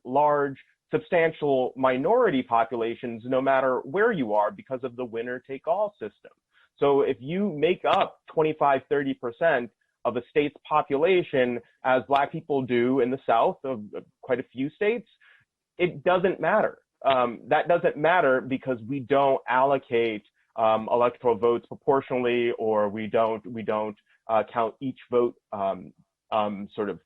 large, substantial minority populations, no matter where you are, because of the winner-take-all system. So if you make up 25, 30% of a state's population, as Black people do in the South of quite a few states, it doesn't matter. That doesn't matter because we don't allocate electoral votes proportionally, or we don't count each vote sort of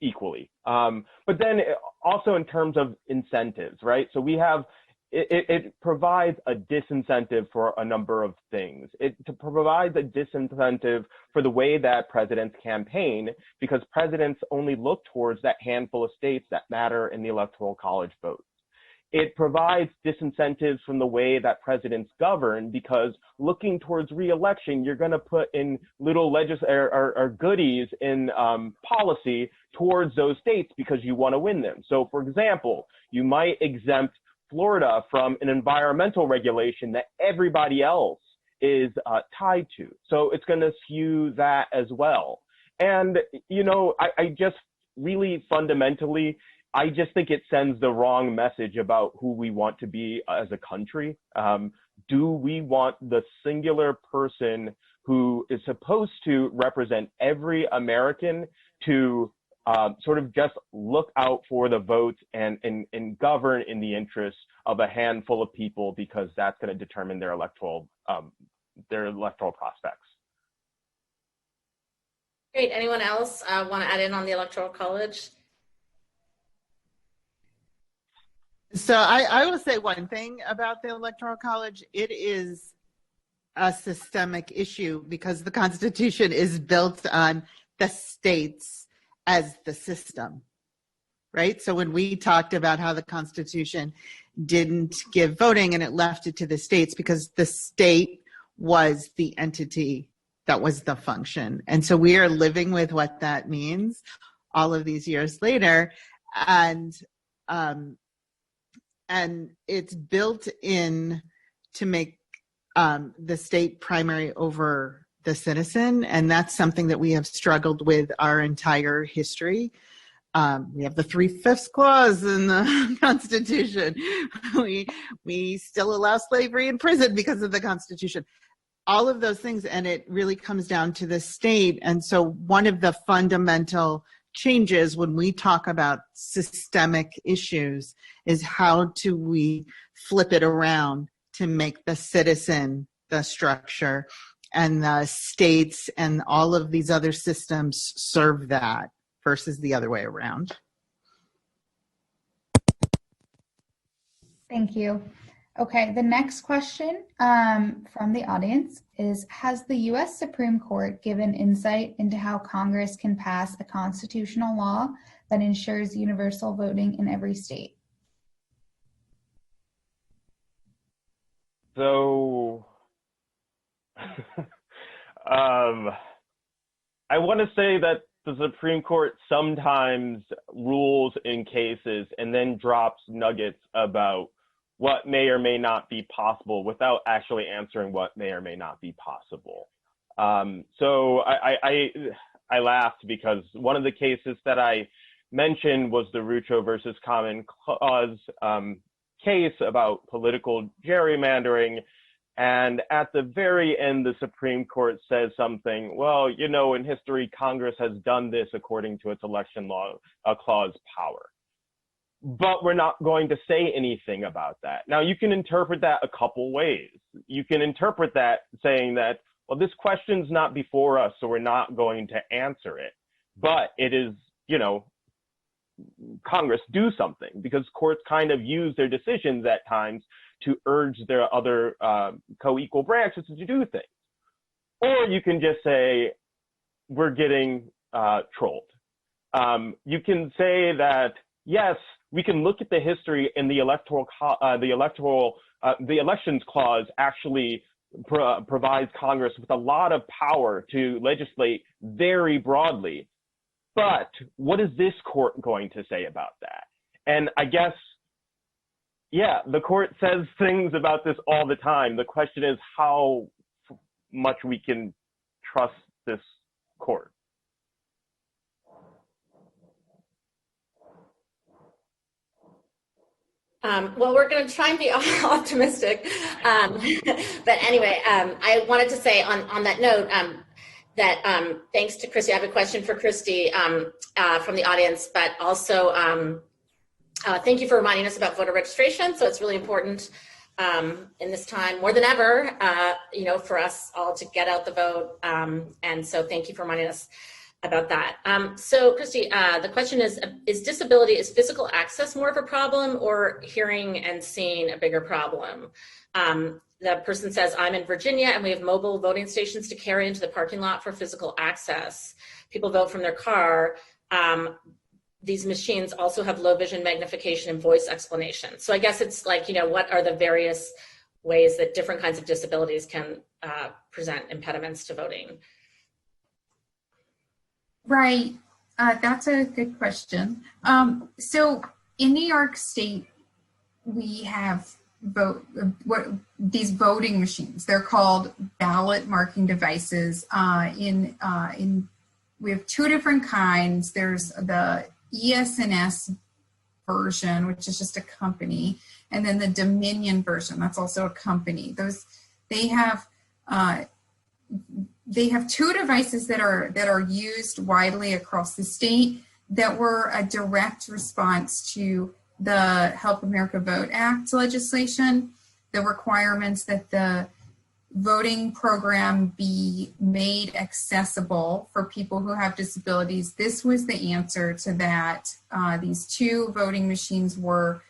equally. But then also in terms of incentives, right? So we have, it provides a disincentive for a number of things. It provides a disincentive for the way that presidents campaign because presidents only look towards that handful of states that matter in the Electoral College votes. It provides disincentives from the way that presidents govern because looking towards re-election, you're going to put in little or goodies in policy towards those states because you want to win them. So, for example, you might exempt Florida from an environmental regulation that everybody else is tied to. So it's going to skew that as well. And, you know, I just really fundamentally, I just think it sends the wrong message about who we want to be as a country. Do we want the singular person who is supposed to represent every American to sort of just look out for the votes and govern in the interest of a handful of people, because that's going to determine their electoral prospects. Great. Anyone else want to add in on the Electoral College? So I will say one thing about the Electoral College. It is a systemic issue because the Constitution is built on the states as the system, right? So when we talked about how the Constitution didn't give voting and it left it to the states because the state was the entity that was the function. And so we are living with what that means all of these years later. And it's built in to make the state primary over the citizen. And that's something that we have struggled with our entire history. We have the 3/5 clause in the Constitution. We still allow slavery in prison because of the Constitution. All of those things, and it really comes down to the state. And so one of the fundamental changes when we talk about systemic issues is how do we flip it around to make the citizen the structure and the states and all of these other systems serve that versus the other way around. Thank you. Okay, the next question from the audience is, has the U.S. Supreme Court given insight into how Congress can pass a constitutional law that ensures universal voting in every state? So, I want to say that the Supreme Court sometimes rules in cases and then drops nuggets about what may or may not be possible without actually answering what may or may not be possible. So I laughed because one of the cases that I mentioned was the Rucho versus Common Cause case about political gerrymandering. And at the very end, the Supreme Court says something, well, you know, in history, Congress has done this according to its election law clause power. But we're not going to say anything about that. Now, you can interpret that a couple ways. You can interpret that saying that, well, this question's not before us, so we're not going to answer it. But it is, you know, Congress do something, because courts kind of use their decisions at times to urge their other co-equal branches to do things. Or you can just say, we're getting trolled. You can say that, yes, we can look at the history in the the elections clause actually provides Congress with a lot of power to legislate very broadly. But what is this court going to say about that? And I guess, yeah, the court says things about this all the time. The question is how much we can trust this court. Well, we're going to try and be optimistic. But anyway, I wanted to say on that note that thanks to Christy, I have a question for Christy from the audience, but also thank you for reminding us about voter registration. So it's really important in this time more than ever, you know, for us all to get out the vote. And so thank you for reminding us about that. So Christy, the question is disability, is physical access more of a problem or hearing and seeing a bigger problem? The person says, I'm in Virginia and we have mobile voting stations to carry into the parking lot for physical access. People vote from their car. These machines also have low vision magnification and voice explanation. So I guess it's like, you know, what are the various ways that different kinds of disabilities can present impediments to voting? Right, that's a good question. So in New York State, we have these voting machines. They're called ballot marking devices. We have two different kinds. There's the ES&S version, which is just a company, and then the Dominion version. That's also a company. They have two devices that are used widely across the state. that were a direct response to the Help America Vote Act legislation, the requirements that the voting program be made accessible for people who have disabilities. This was the answer to that. These two voting machines were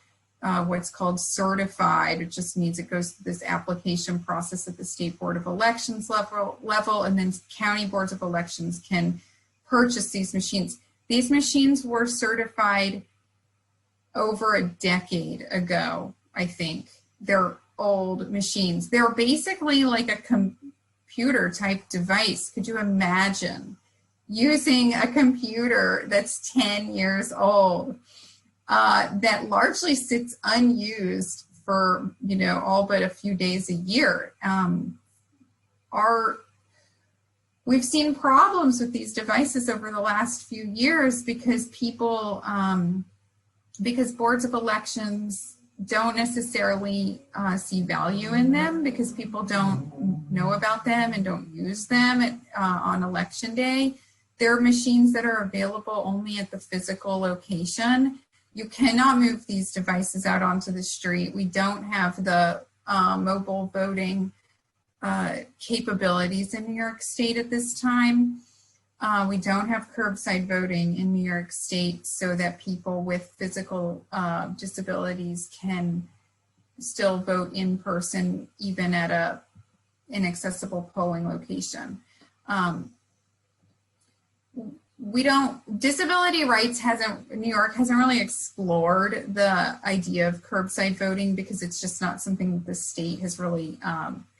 what's called certified. It just means it goes through this application process at the State Board of Elections level, and then county boards of elections can purchase these machines. These machines were certified over a decade ago, I think. They're old machines. They're basically like a computer type device. Could you imagine using a computer that's 10 years old that largely sits unused for, all but a few days a year? We've seen problems with these devices over the last few years because people, because boards of elections don't necessarily see value in them, because people don't know about them and don't use them on election day. They're machines that are available only at the physical location. You cannot move these devices out onto the street. We don't have the mobile voting capabilities in New York State at this time. We don't have curbside voting in New York State so that people with physical disabilities can still vote in person, even at an accessible polling location. Disability rights New York hasn't really explored the idea of curbside voting because it's just not something that the state has really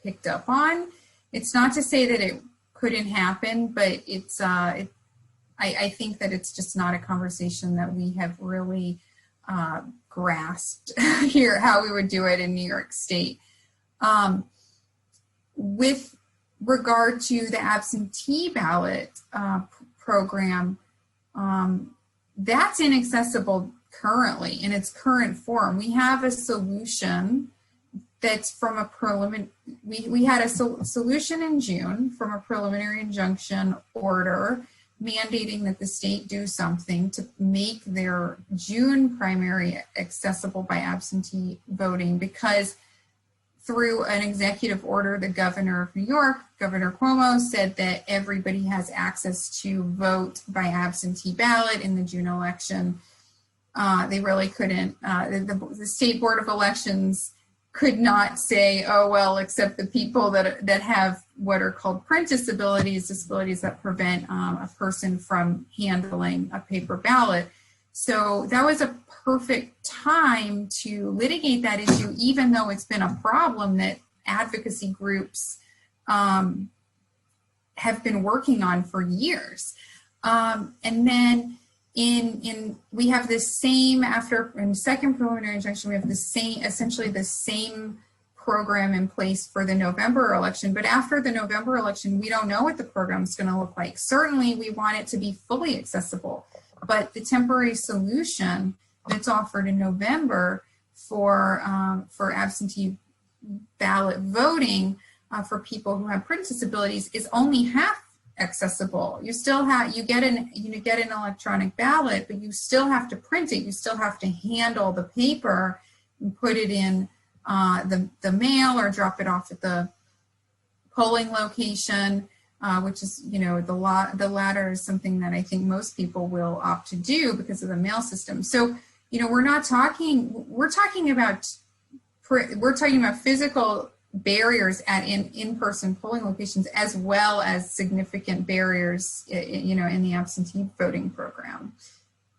picked up on. It's not to say that it couldn't happen, but it's I think that it's just not a conversation that we have really grasped here, how we would do it in New York State. With regard to the absentee ballot program, that's inaccessible currently in its current form. We have a solution that's from a we had a solution in June from a preliminary injunction order mandating that the state do something to make their June primary accessible by absentee voting, because through an executive order, the governor of New York, Governor Cuomo, said that everybody has access to vote by absentee ballot in the June election. They really couldn't, the State Board of Elections could not say, oh, well, except the people that have what are called print disabilities that prevent a person from handling a paper ballot. So that was a perfect time to litigate that issue, even though it's been a problem that advocacy groups have been working on for years. And then we have the same, in second preliminary injunction, we have the same, essentially the same program in place for the November election. But after the November election, we don't know what the program is going to look like. Certainly, we want it to be fully accessible. But the temporary solution that's offered in November for absentee ballot voting for people who have print disabilities is only half accessible. You still have, you get an electronic ballot, but you still have to print it. You still have to handle the paper and put it in the mail or drop it off at the polling location, which is, the latter is something that I think most people will opt to do because of the mail system. So, we're talking about physical barriers at in-person polling locations, as well as significant barriers, in the absentee voting program.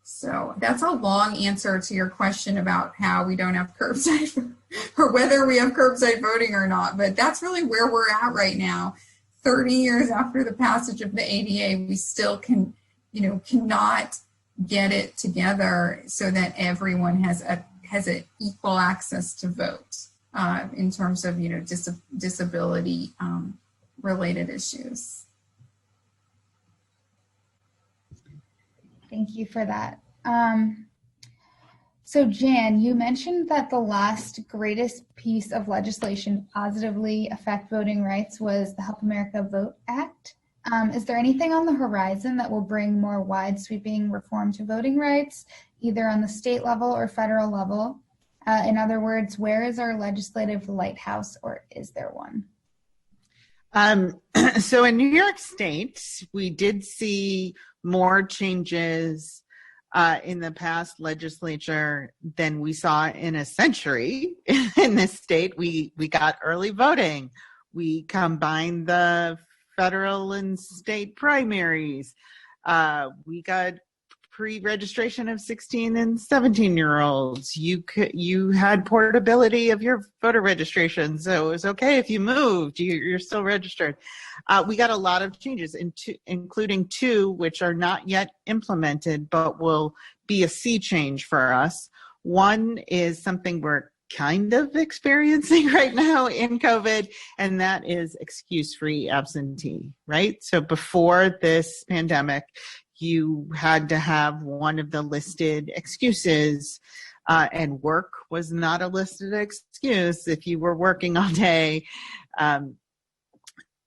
So that's a long answer to your question about how we don't have curbside or whether we have curbside voting or not. But that's really where we're at right now. 30 years after the passage of the ADA, we still cannot get it together so that everyone has a equal access to vote in terms of disability related issues. Thank you for that. So Jan, you mentioned that the last greatest piece of legislation to positively affect voting rights was the Help America Vote Act. Is there anything on the horizon that will bring more wide-sweeping reform to voting rights, either on the state level or federal level? In other words, where is our legislative lighthouse, or is there one? So in New York State, we did see more changes in the past legislature than we saw in a century in this state. We got early voting. We combined the federal and state primaries. We got pre-registration of 16 and 17-year-olds. You had portability of your voter registration, so it was okay if you moved. You're still registered. We got a lot of changes, including two which are not yet implemented, but will be a sea change for us. One is something we're kind of experiencing right now in COVID, and that is excuse-free absentee, right? So before this pandemic, you had to have one of the listed excuses, and work was not a listed excuse if you were working all day in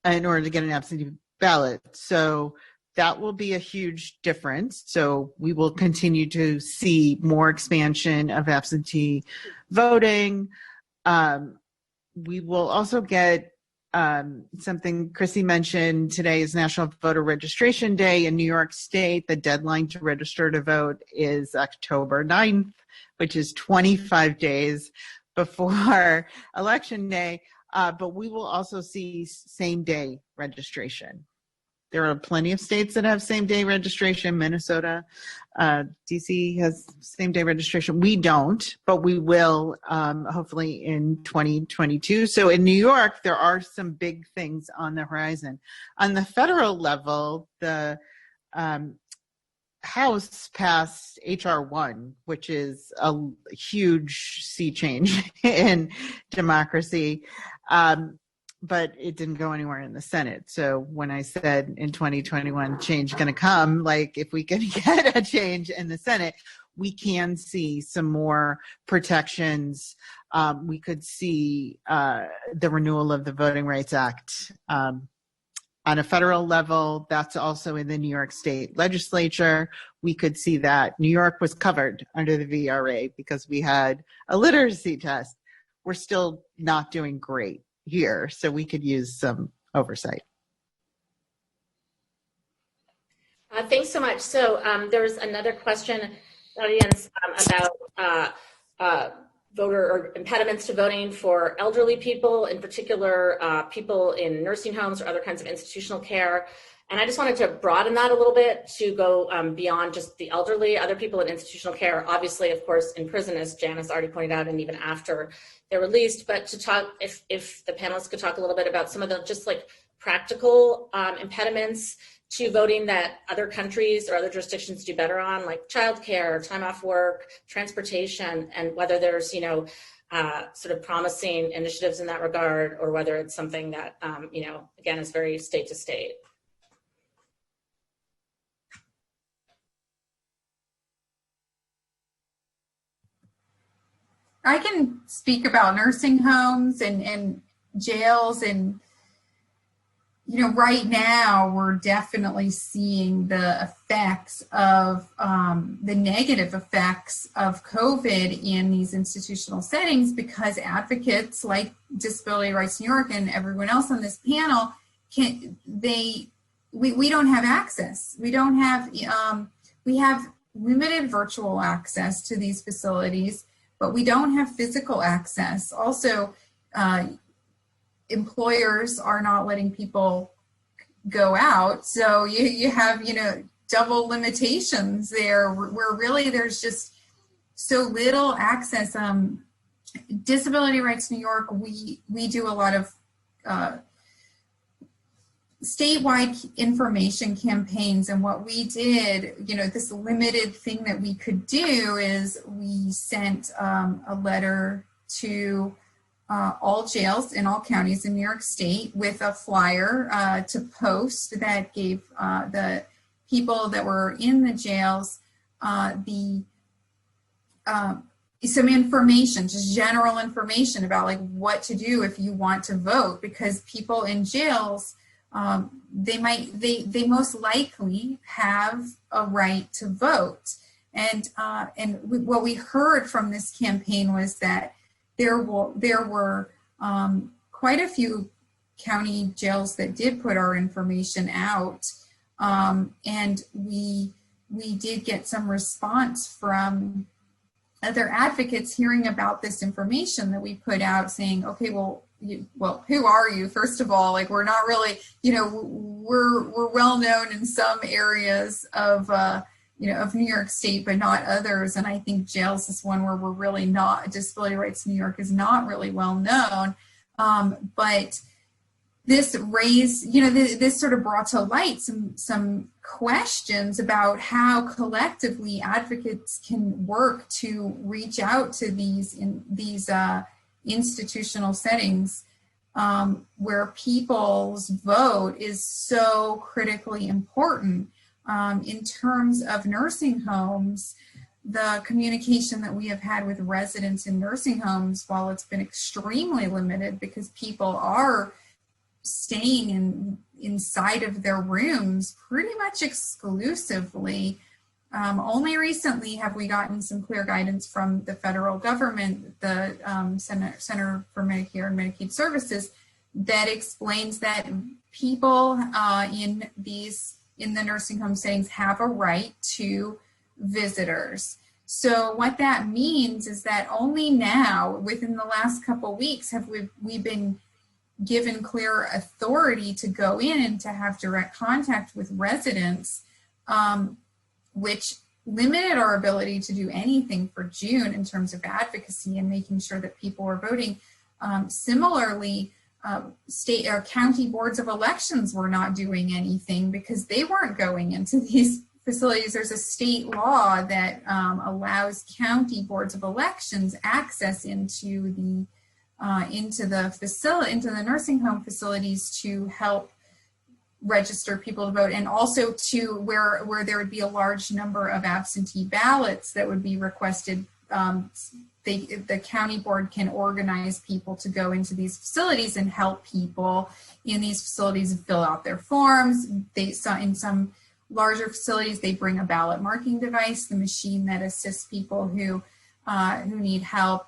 order to get an absentee ballot. So that will be a huge difference. So we will continue to see more expansion of absentee voting. We will also get something Chrissy mentioned. Today is National Voter Registration Day in New York State. The deadline to register to vote is October 9th, which is 25 days before Election Day. But we will also see same-day registration. There are plenty of states that have same-day registration. Minnesota, DC has same-day registration. We don't, but we will hopefully in 2022. So in New York, there are some big things on the horizon. On the federal level, the House passed H.R. 1, which is a huge sea change in democracy. But it didn't go anywhere in the Senate. So when I said in 2021, change going to come, like if we can get a change in the Senate, we can see some more protections. We could see the renewal of the Voting Rights Act. On a federal level, that's also in the New York State legislature. We could see that. New York was covered under the VRA because we had a literacy test. We're still not doing great here, so we could use some oversight. Thanks so much. So there's another question, audience, about voter or impediments to voting for elderly people, in particular people in nursing homes or other kinds of institutional care. And I just wanted to broaden that a little bit to go beyond just the elderly, other people in institutional care, obviously, of course, in prison, as Janice already pointed out, and even after they're released. But to talk, if the panelists could talk a little bit about some of the just like practical impediments to voting that other countries or other jurisdictions do better on, like childcare, time off work, transportation, and whether there's, sort of promising initiatives in that regard, or whether it's something that, again, is very state to state. I can speak about nursing homes and jails, and right now we're definitely seeing the effects of the negative effects of COVID in these institutional settings, because advocates like Disability Rights New York and everyone else on this panel we don't have access. We don't have we have limited virtual access to these facilities, but we don't have physical access. Also, employers are not letting people go out. So you have, double limitations there where really there's just so little access. Disability Rights New York, we do a lot of statewide information campaigns, and what we did, this limited thing that we could do is we sent a letter to all jails in all counties in New York State with a flyer to post that gave the people that were in the jails some information, just general information about like what to do if you want to vote, because people in jails they most likely have a right to vote. And what we heard from this campaign was that there were quite a few county jails that did put our information out, and we did get some response from other advocates hearing about this information that we put out, saying, okay, well, who are you? First of all, like, we're not really, we're well known in some areas of of New York State, but not others. And I think jails is one where we're really not. Disability Rights New York is not really well known, but this raised, this sort of brought to light some questions about how collectively advocates can work to reach out to these institutional settings where people's vote is so critically important. In terms of nursing homes, the communication that we have had with residents in nursing homes, while it's been extremely limited because people are staying inside of their rooms pretty much exclusively, only recently have we gotten some clear guidance from the federal government, the Center for Medicare and Medicaid Services, that explains that people in the nursing home settings have a right to visitors. So what that means is that only now, within the last couple of weeks, have we been given clear authority to go in and to have direct contact with residents, which limited our ability to do anything for June in terms of advocacy and making sure that people were voting. Similarly, state or county boards of elections were not doing anything because they weren't going into these facilities. There's a state law that allows county boards of elections access into the nursing home facilities to help register people to vote, and also to where there would be a large number of absentee ballots that would be requested. The county board can organize people to go into these facilities and help people in these facilities fill out their forms. In some larger facilities, they bring a ballot marking device, the machine that assists people who need help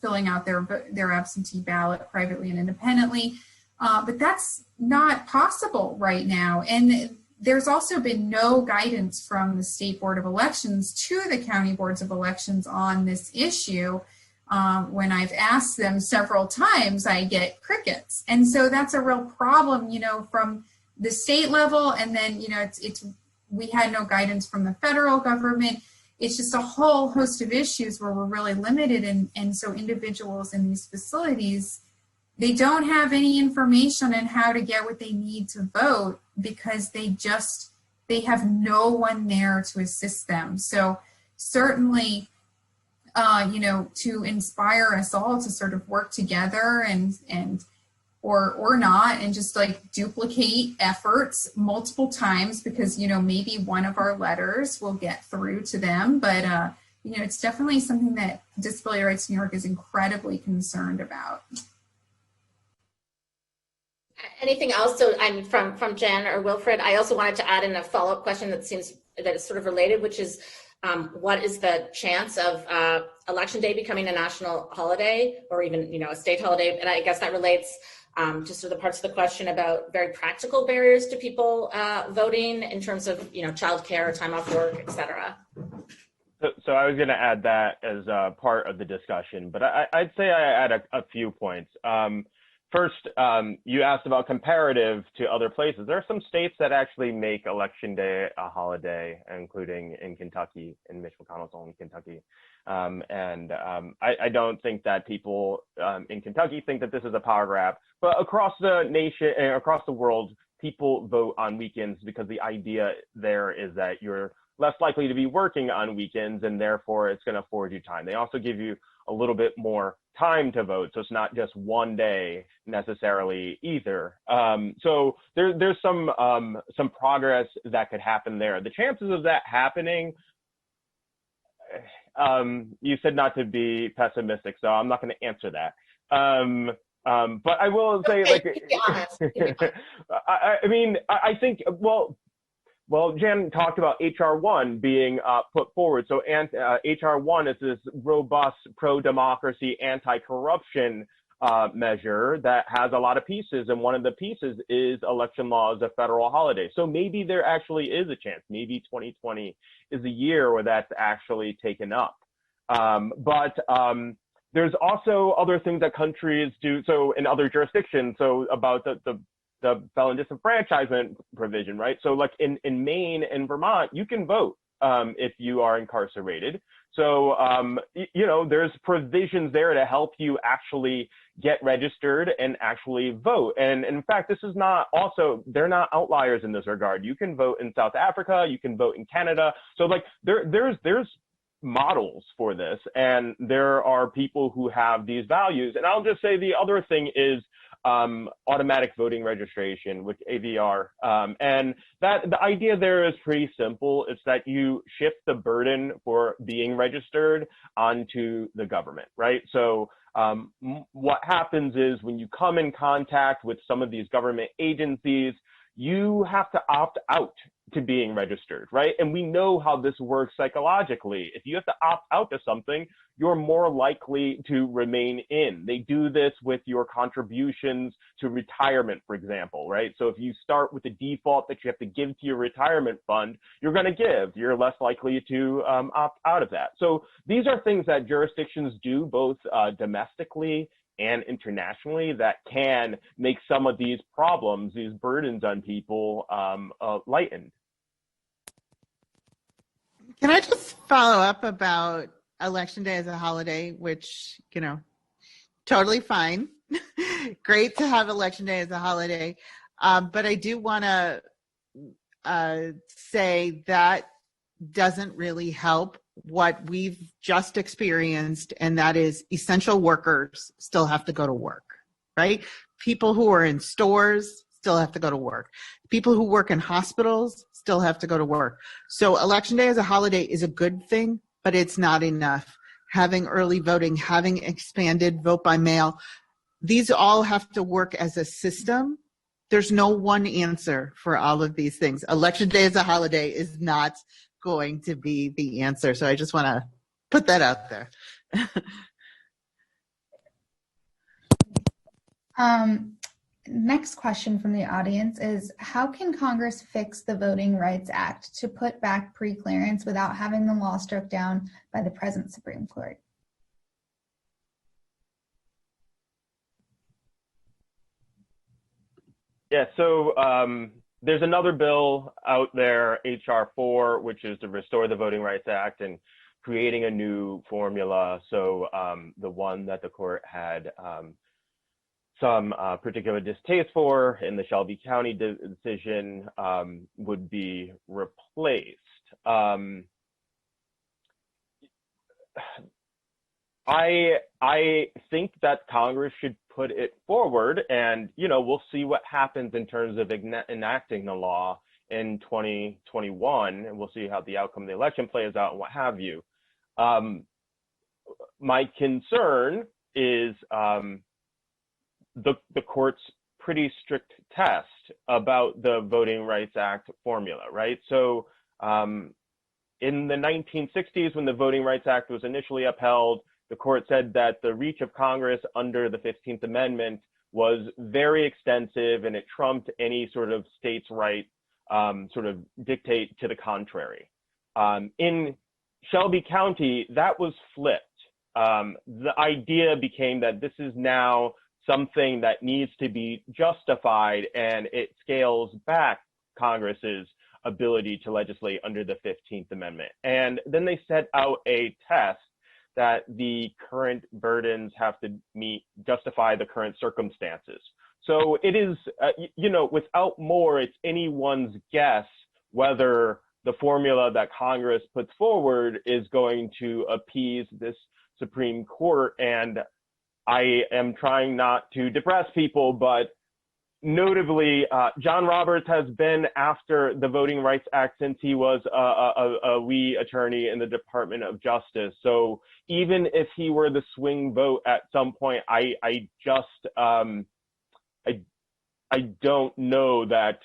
filling out their absentee ballot privately and independently. But that's not possible right now. And there's also been no guidance from the State Board of Elections to the county boards of elections on this issue. When I've asked them several times, I get crickets. And so that's a real problem, from the state level. And then, we had no guidance from the federal government. It's just a whole host of issues where we're really limited. And so individuals in these facilities, they don't have any information on how to get what they need to vote because they have no one there to assist them. So certainly, to inspire us all to sort of work together or not, and just like duplicate efforts multiple times because, maybe one of our letters will get through to them. But, it's definitely something that Disability Rights New York is incredibly concerned about. Anything else? So I'm from Jen or Wilfred. I also wanted to add in a follow-up question that is sort of related, which is what is the chance of Election Day becoming a national holiday or even, a state holiday? And I guess that relates to sort of the parts of the question about very practical barriers to people voting in terms of, childcare, time off work, et cetera. So I was going to add that as part of the discussion, but I'd say I add a few points. First, you asked about comparative to other places. There are some states that actually make Election Day a holiday, including in Kentucky, in Mitch McConnell's own Kentucky. I don't think that people in Kentucky think that this is a power grab, but across the nation, across the world, people vote on weekends because the idea there is that you're less likely to be working on weekends, and therefore it's going to afford you time. They also give you a little bit more time to vote, so it's not just one day necessarily either. So there's some progress that could happen there. The chances of that happening, you said not to be pessimistic, so I'm not going to answer that. But I will say, okay, like, to be honest, to be honest. I mean, I think, well, Jan talked about HR 1 being put forward. So HR 1 is this robust pro-democracy, anti-corruption measure that has a lot of pieces. And one of the pieces is election law as a federal holiday. So maybe there actually is a chance. Maybe 2020 is a year where that's actually taken up. But there's also other things that countries do. So in other jurisdictions, so about the felon disenfranchisement provision, right? So like in Maine and Vermont, you can vote if you are incarcerated. So, you know, there's provisions there to help you actually get registered and actually vote. And in fact, this is not also, they're not outliers in this regard. You can vote in South Africa, you can vote in Canada. So like there's models for this, and there are people who have these values. And I'll just say the other thing is automatic voting registration with AVR. And that the idea there is pretty simple. It's that you shift the burden for being registered onto the government, right? So what happens is when you come in contact with some of these government agencies, you have to opt out to being registered, right? And we know how this works psychologically. If you have to opt out to something, you're more likely to remain in. They do this with your contributions to retirement, for example, right? So if you start with the default that you have to give to your retirement fund, you're going to give. You're less likely to opt out of that. So these are things that jurisdictions do both domestically and internationally that can make some of these problems, these burdens on people lightened. Can I just follow up about Election Day as a holiday, which, you know, totally fine. Great to have Election Day as a holiday. But I do want to say that doesn't really help what we've just experienced, and that is essential workers still have to go to work, right? People who are in stores still have to go to work. People who work in hospitals still have to go to work. So Election Day as a holiday is a good thing, but it's not enough. Having early voting, having expanded vote by mail, these all have to work as a system. There's no one answer for all of these things. Election Day as a holiday is not going to be the answer. So I just want to put that out there. Next question from the audience is, how can Congress fix the Voting Rights Act to put back pre-clearance without having the law struck down by the present Supreme Court? Yeah, so there's another bill out there, HR 4, which is to restore the Voting Rights Act and creating a new formula. So the one that the court had some particular distaste for in the Shelby County decision would be replaced. I think that Congress should put it forward, and you know, we'll see what happens in terms of enacting the law in 2021, and we'll see how the outcome of the election plays out and what have you. My concern is the court's pretty strict test about the Voting Rights Act formula, right? So in the 1960s, when the Voting Rights Act was initially upheld, the court said that the reach of Congress under the 15th Amendment was very extensive, and it trumped any sort of states' right sort of dictate to the contrary. In Shelby County, that was flipped. The idea became that this is now something that needs to be justified, and it scales back Congress's ability to legislate under the 15th Amendment. And then they set out a test that the current burdens have to justify the current circumstances. So it is, you know, without more, it's anyone's guess whether the formula that Congress puts forward is going to appease this Supreme Court. And I am trying not to depress people, but notably, John Roberts has been after the Voting Rights Act since he was a wee attorney in the Department of Justice. So even if he were the swing vote at some point, I don't know that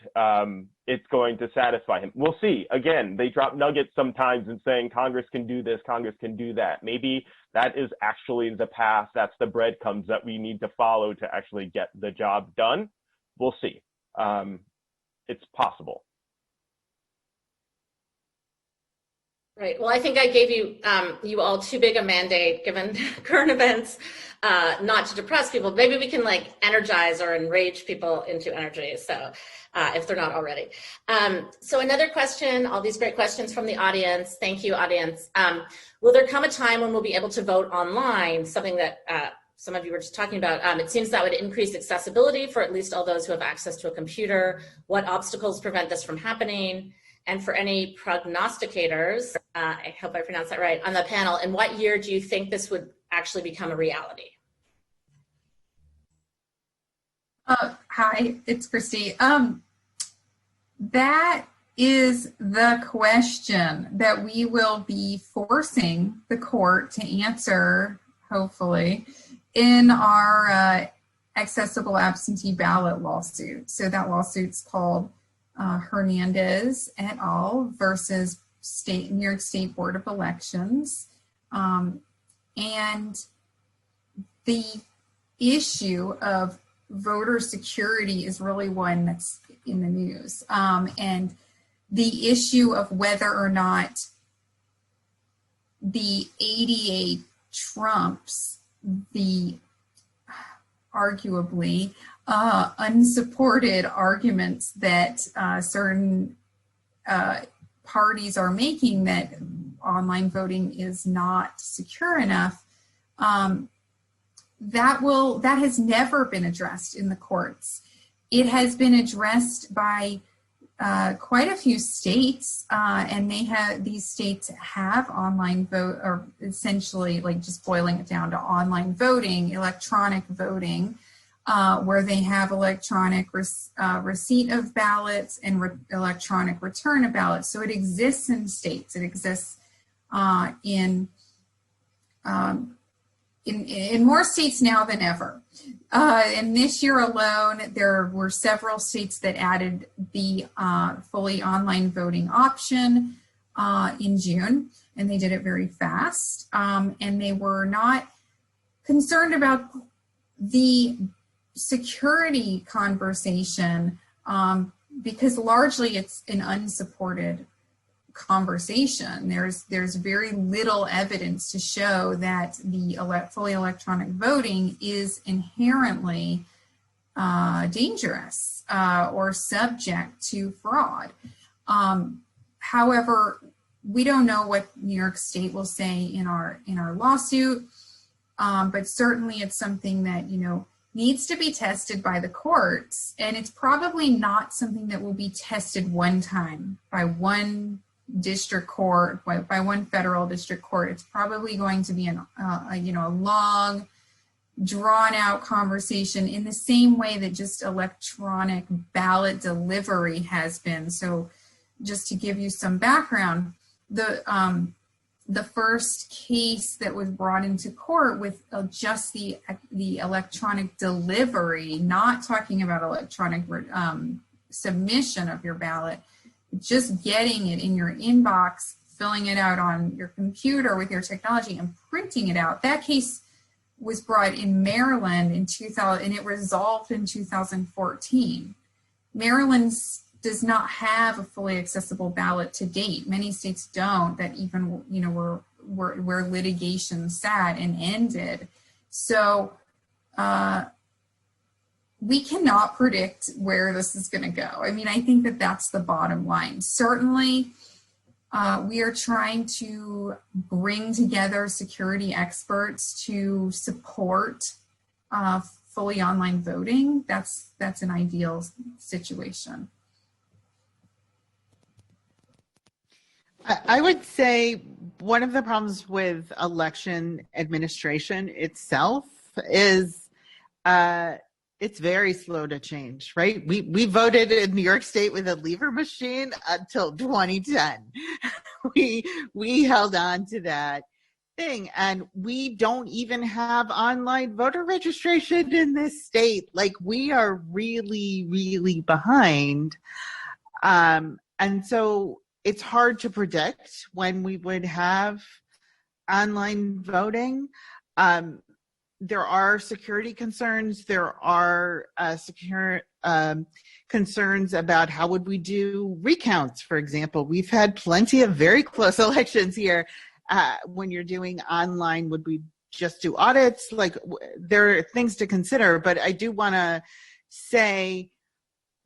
it's going to satisfy him. We'll see. Again, they drop nuggets sometimes in saying Congress can do this, Congress can do that. Maybe that is actually the path, that's the breadcrumbs that we need to follow to actually get the job done. We'll see. It's possible. Right. Well, I think I gave you you all too big a mandate, given current events, not to depress people. Maybe we can like energize or enrage people into energy. So if they're not already. So another question, all these great questions from the audience. Thank you, audience. Will there come a time when we'll be able to vote online? Something that some of you were just talking about. It seems that would increase accessibility for at least all those who have access to a computer. What obstacles prevent this from happening? And for any prognosticators, I hope I pronounced that right, on the panel, in what year do you think this would actually become a reality? Hi, it's Christy. That is the question that we will be forcing the court to answer, hopefully, in our accessible absentee ballot lawsuit. So that lawsuit's called Hernandez et al. Versus New York State Board of Elections. And the issue of voter security is really one that's in the news. And the issue of whether or not the ADA trumps the arguably unsupported arguments that certain parties are making that online voting is not secure enough, that has never been addressed in the courts. It has been addressed by quite a few states, and these states have online vote, or essentially like just boiling it down to online voting, electronic voting, where they have electronic receipt of ballots and electronic return of ballots. So it exists in states. It exists in more states now than ever. And this year alone, there were several states that added the fully online voting option in June, and they did it very fast. And they were not concerned about the security conversation because largely it's an unsupported conversation. There's very little evidence to show that the fully electronic voting is inherently dangerous or subject to fraud. However, we don't know what New York State will say in our lawsuit, but certainly it's something that needs to be tested by the courts, and it's probably not something that will be tested one time by one district court, by one federal district court. It's probably going to be a long, drawn-out conversation in the same way that just electronic ballot delivery has been. So, just to give you some background, the first case that was brought into court with just the electronic delivery, not talking about electronic submission of your ballot, just getting it in your inbox, filling it out on your computer with your technology and printing it out. That case was brought in Maryland in 2000, and it resolved in 2014. Maryland does not have a fully accessible ballot to date. Many states don't, that even, where litigation sat and ended. So we cannot predict where this is going to go. I mean, I think that that's the bottom line. Certainly, we are trying to bring together security experts to support fully online voting. That's an ideal situation. I would say one of the problems with election administration itself is it's very slow to change, right? We voted in New York State with a lever machine until 2010. We held on to that. thing. And we don't even have online voter registration in this state. Like, we are really, really behind. And so it's hard to predict when we would have online voting. There are security concerns. There are concerns about how would we do recounts, for example. We've had plenty of very close elections here. When you're doing online, would we just do audits? Like, there are things to consider, but I do want to say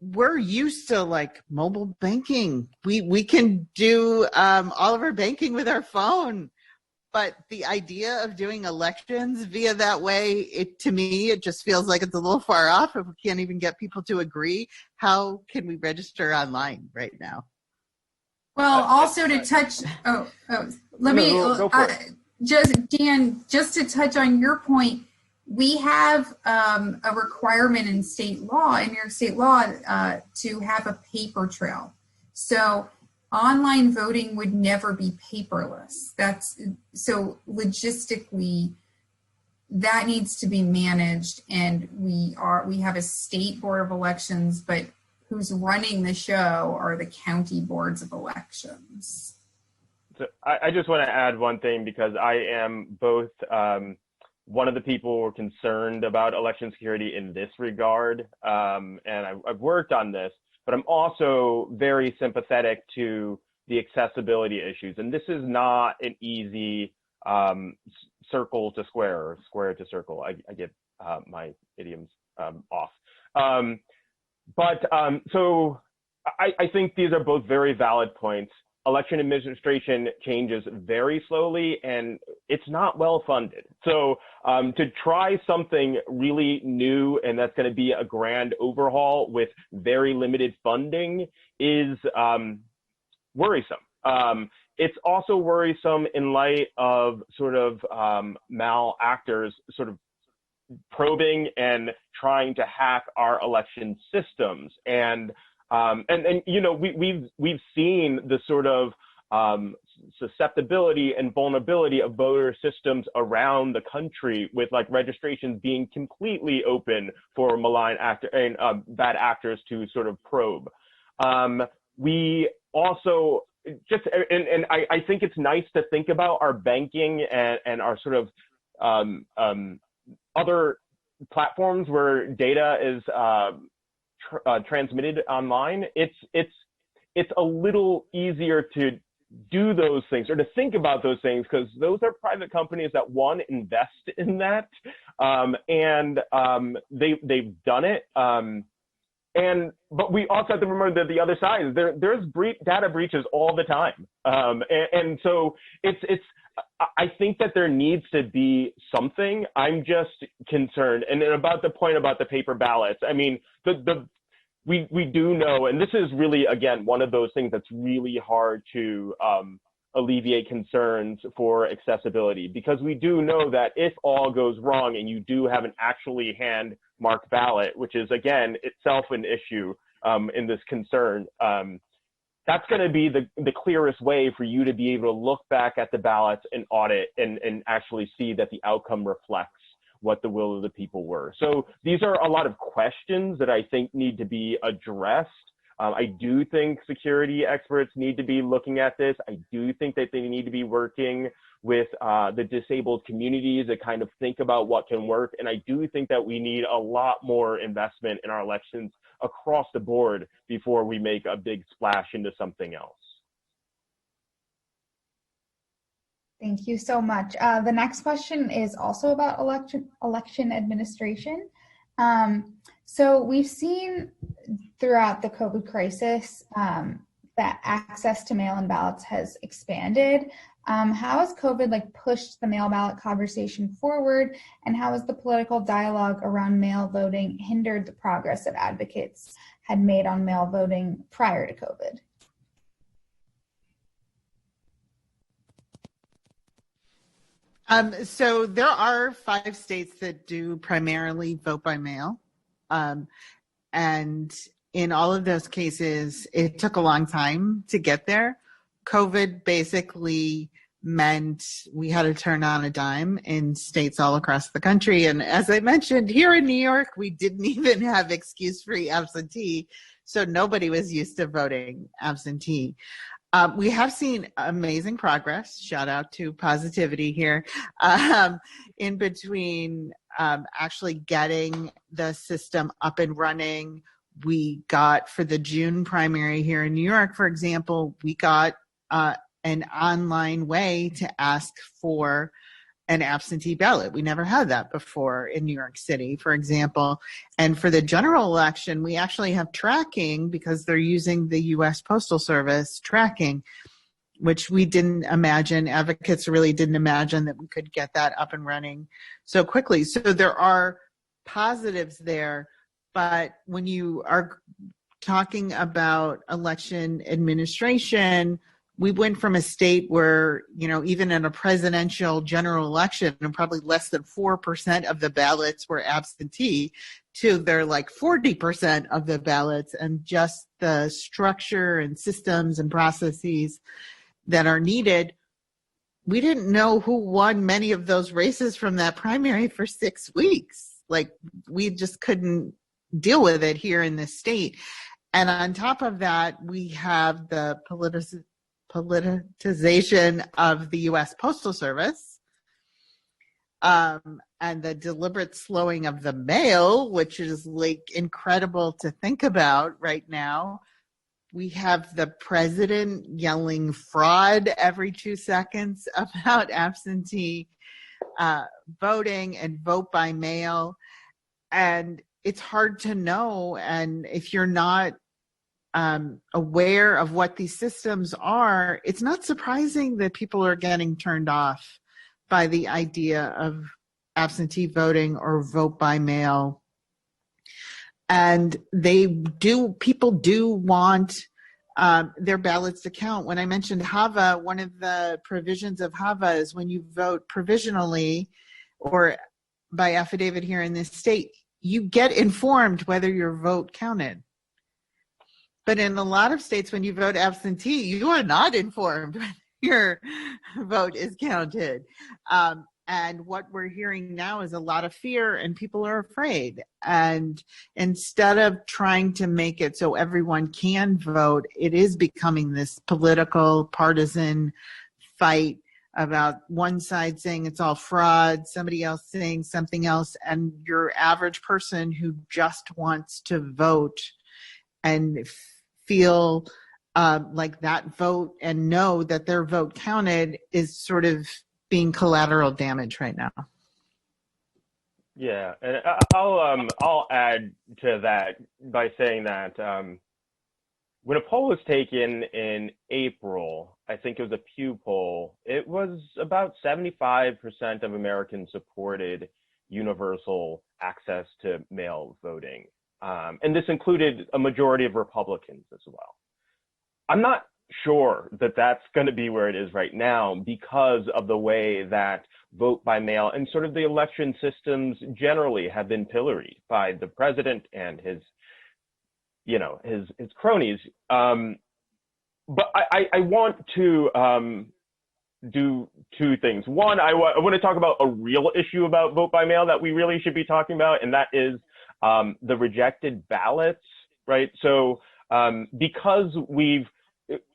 we're used to like mobile banking. We can do all of our banking with our phone. But the idea of doing elections via that way, to me, it just feels like it's a little far off. If we can't even get people to agree, how can we register online right now? Well, also to touch, let me, Dan, just to touch on your point, we have a requirement in state law, in New York state law, to have a paper trail. So online voting would never be paperless. So logistically, that needs to be managed, and we have a state board of elections, but who's running the show are the county boards of elections. So I just want to add one thing, because I am both one of the people who are concerned about election security in this regard, and I've worked on this, but I'm also very sympathetic to the accessibility issues. And this is not an easy circle to square or square to circle. I get my idioms off. So I think these are both very valid points. Election administration changes very slowly, and it's not well funded. So to try something really new, and that's going to be a grand overhaul with very limited funding, is worrisome. It's also worrisome in light of sort of malactors sort of probing and trying to hack our election systems. And you know, we've seen the sort of susceptibility and vulnerability of voter systems around the country, with like registrations being completely open for malign actor and bad actors to sort of probe. We also just, and I think it's nice to think about our banking and our sort of other platforms where data is transmitted online. It's a little easier to do those things, or to think about those things, because those are private companies that, one, invest in that, and they've done it. But we also have to remember that the other side is there's data breaches all the time, and so I think that there needs to be something. I'm just concerned, and then about the point about the paper ballots. I mean, we do know, and this is really, again, one of those things that's really hard to alleviate concerns for accessibility, because we do know that if all goes wrong and you do have an actually hand-marked ballot, which is, again, itself an issue in this concern, that's going to be the clearest way for you to be able to look back at the ballots and audit and actually see that the outcome reflects what the will of the people were. So these are a lot of questions that I think need to be addressed. I do think security experts need to be looking at this. I do think that they need to be working with the disabled communities to kind of think about what can work. And I do think that we need a lot more investment in our elections across the board before we make a big splash into something else. Thank you so much. The next question is also about election administration. So we've seen throughout the COVID crisis that access to mail-in ballots has expanded. How has COVID pushed the mail ballot conversation forward, and how has the political dialogue around mail voting hindered the progress that advocates had made on mail voting prior to COVID? So there are 5 states that do primarily vote by mail. And in all of those cases, it took a long time to get there. COVID basically meant we had to turn on a dime in states all across the country. And as I mentioned, here in New York, we didn't even have excuse-free absentee, so nobody was used to voting absentee. We have seen amazing progress, shout out to positivity here, in between actually getting the system up and running. We got, for the June primary here in New York, for example, we got an online way to ask for an absentee ballot. We never had that before in New York City, for example. And for the general election, we actually have tracking because they're using the U.S. Postal Service tracking, which we didn't imagine. Advocates really didn't imagine that we could get that up and running so quickly. So there are positives there, but when you are talking about election administration, we went from a state where, even in a presidential general election, and probably less than 4% of the ballots were absentee, to they're like 40% of the ballots, and just the structure and systems and processes that are needed. We didn't know who won many of those races from that primary for 6 weeks. Like, we just couldn't deal with it here in this state. And on top of that, we have the politicization of the U.S. Postal Service, and the deliberate slowing of the mail, which is like incredible to think about right now. We have the president yelling fraud every 2 seconds about absentee voting and vote by mail. And it's hard to know. And if you're not aware of what these systems are, it's not surprising that people are getting turned off by the idea of absentee voting or vote by mail. And people do want their ballots to count. When I mentioned HAVA, one of the provisions of HAVA is when you vote provisionally or by affidavit here in this state, you get informed whether your vote counted. But in a lot of states, when you vote absentee, you are not informed whether your vote is counted. And what we're hearing now is a lot of fear, and people are afraid. And instead of trying to make it so everyone can vote, it is becoming this political, partisan fight about one side saying it's all fraud, somebody else saying something else, and your average person who just wants to vote and feel like that vote and know that their vote counted is sort of being collateral damage right now. Yeah, and I'll add to that by saying that when a poll was taken in April, I think it was a Pew poll, it was about 75% of Americans supported universal access to mail voting. And this included a majority of Republicans as well. I'm not sure that that's going to be where it is right now because of the way that vote by mail and sort of the election systems generally have been pilloried by the president and his cronies. But I want to do two things. One, I want to talk about a real issue about vote by mail that we really should be talking about, and that is the rejected ballots, right? So because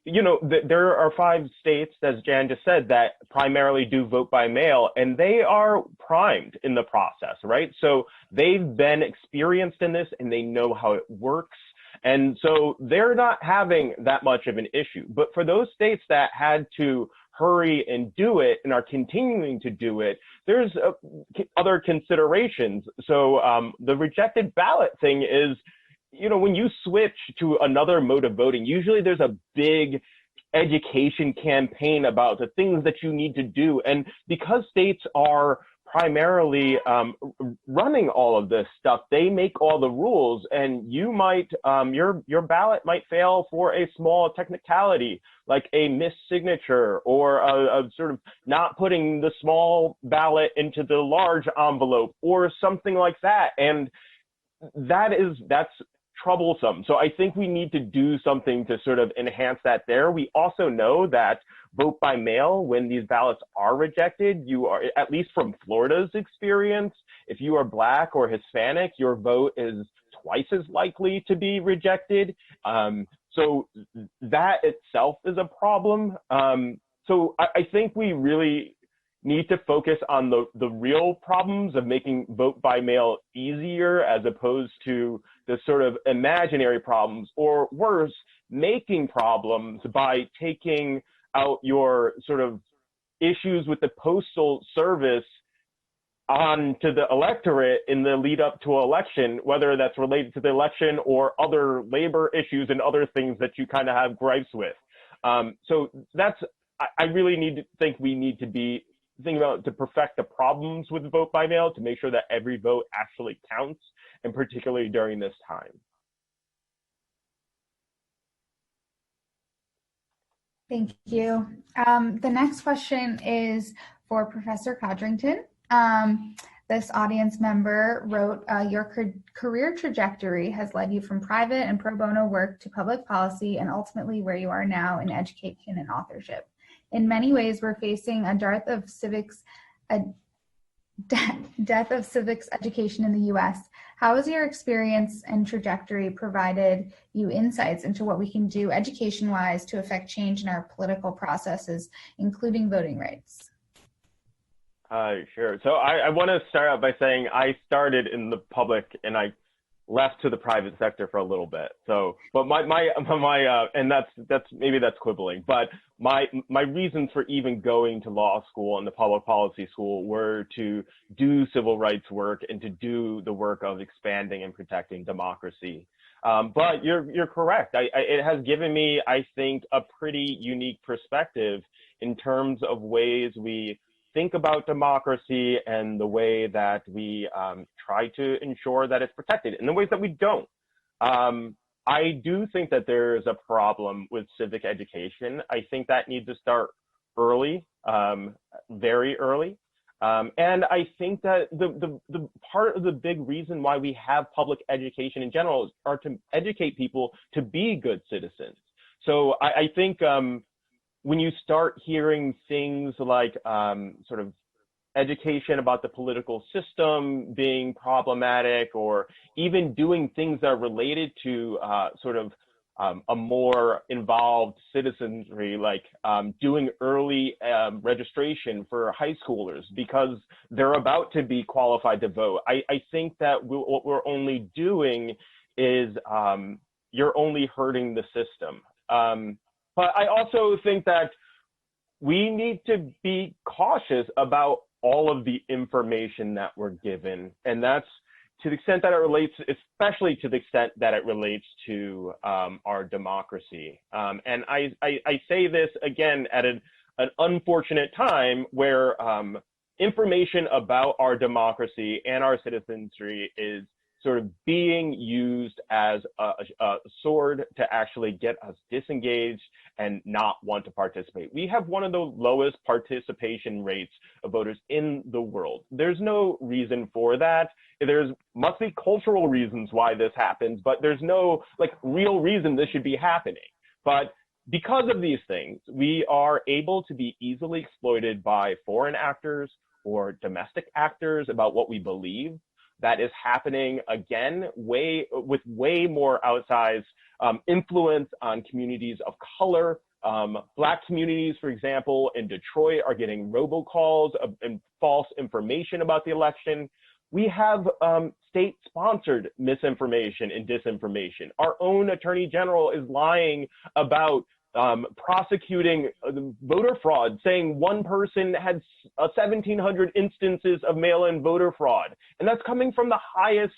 there are 5 states, as Jan just said, that primarily do vote by mail, and they are primed in the process, right? So they've been experienced in this and they know how it works. And so they're not having that much of an issue. But for those states that had to hurry and do it and are continuing to do it, there's other considerations. So the rejected ballot thing is, when you switch to another mode of voting, usually there's a big education campaign about the things that you need to do. And because states are primarily running all of this stuff, they make all the rules, and you might, your ballot might fail for a small technicality, like a missed signature or a sort of not putting the small ballot into the large envelope or something like that. And that's troublesome. So I think we need to do something to sort of enhance that there. We also know that vote by mail, when these ballots are rejected, you are, at least from Florida's experience, if you are Black or Hispanic, your vote is twice as likely to be rejected. So that itself is a problem. So I think we really need to focus on the real problems of making vote by mail easier, as opposed to the sort of imaginary problems, or worse, making problems by taking out your sort of issues with the postal service onto the electorate in the lead up to an election, whether that's related to the election or other labor issues and other things that you kind of have gripes with. So I really we need to be thinking about to perfect the problems with vote by mail, to make sure that every vote actually counts, and particularly during this time. Thank you. The next question is for Professor Codrington. This audience member wrote, your career trajectory has led you from private and pro bono work to public policy and ultimately where you are now in education and authorship. In many ways, we're facing a death of civics education in the U.S. How has your experience and trajectory provided you insights into what we can do education-wise to affect change in our political processes, including voting rights? Sure. So I want to start out by saying I started in the public and I left to the private sector for a little bit. So, but and that's quibbling. But my reasons for even going to law school and the public policy school were to do civil rights work and to do the work of expanding and protecting democracy. But you're correct. It has given me, I think, a pretty unique perspective in terms of ways we think about democracy and the way that we try to ensure that it's protected and the ways that we don't. I do think that there's a problem with civic education. I think that needs to start early, very early. And I think that the part of the big reason why we have public education in general are to educate people to be good citizens. So I think when you start hearing things like sort of education about the political system being problematic, or even doing things that are related to sort of a more involved citizenry, like doing early registration for high schoolers because they're about to be qualified to vote. I think that what we're only doing is you're only hurting the system. But I also think that we need to be cautious about all of the information that we're given. And that's to the extent that it relates, especially to the extent that it relates to our democracy. And I say this again at an unfortunate time where information about our democracy and our citizenry is sort of being used as a sword to actually get us disengaged and not want to participate. We have one of the lowest participation rates of voters in the world. There's no reason for that. Must be cultural reasons why this happens, but there's no real reason this should be happening. But because of these things, we are able to be easily exploited by foreign actors or domestic actors about what we believe. That is happening again, with way more outsized influence on communities of color. Black communities, for example, in Detroit are getting robocalls and false information about the election. We have state-sponsored misinformation and disinformation. Our own attorney general is lying about prosecuting voter fraud, saying one person had 1,700 instances of mail-in voter fraud. And that's coming from the highest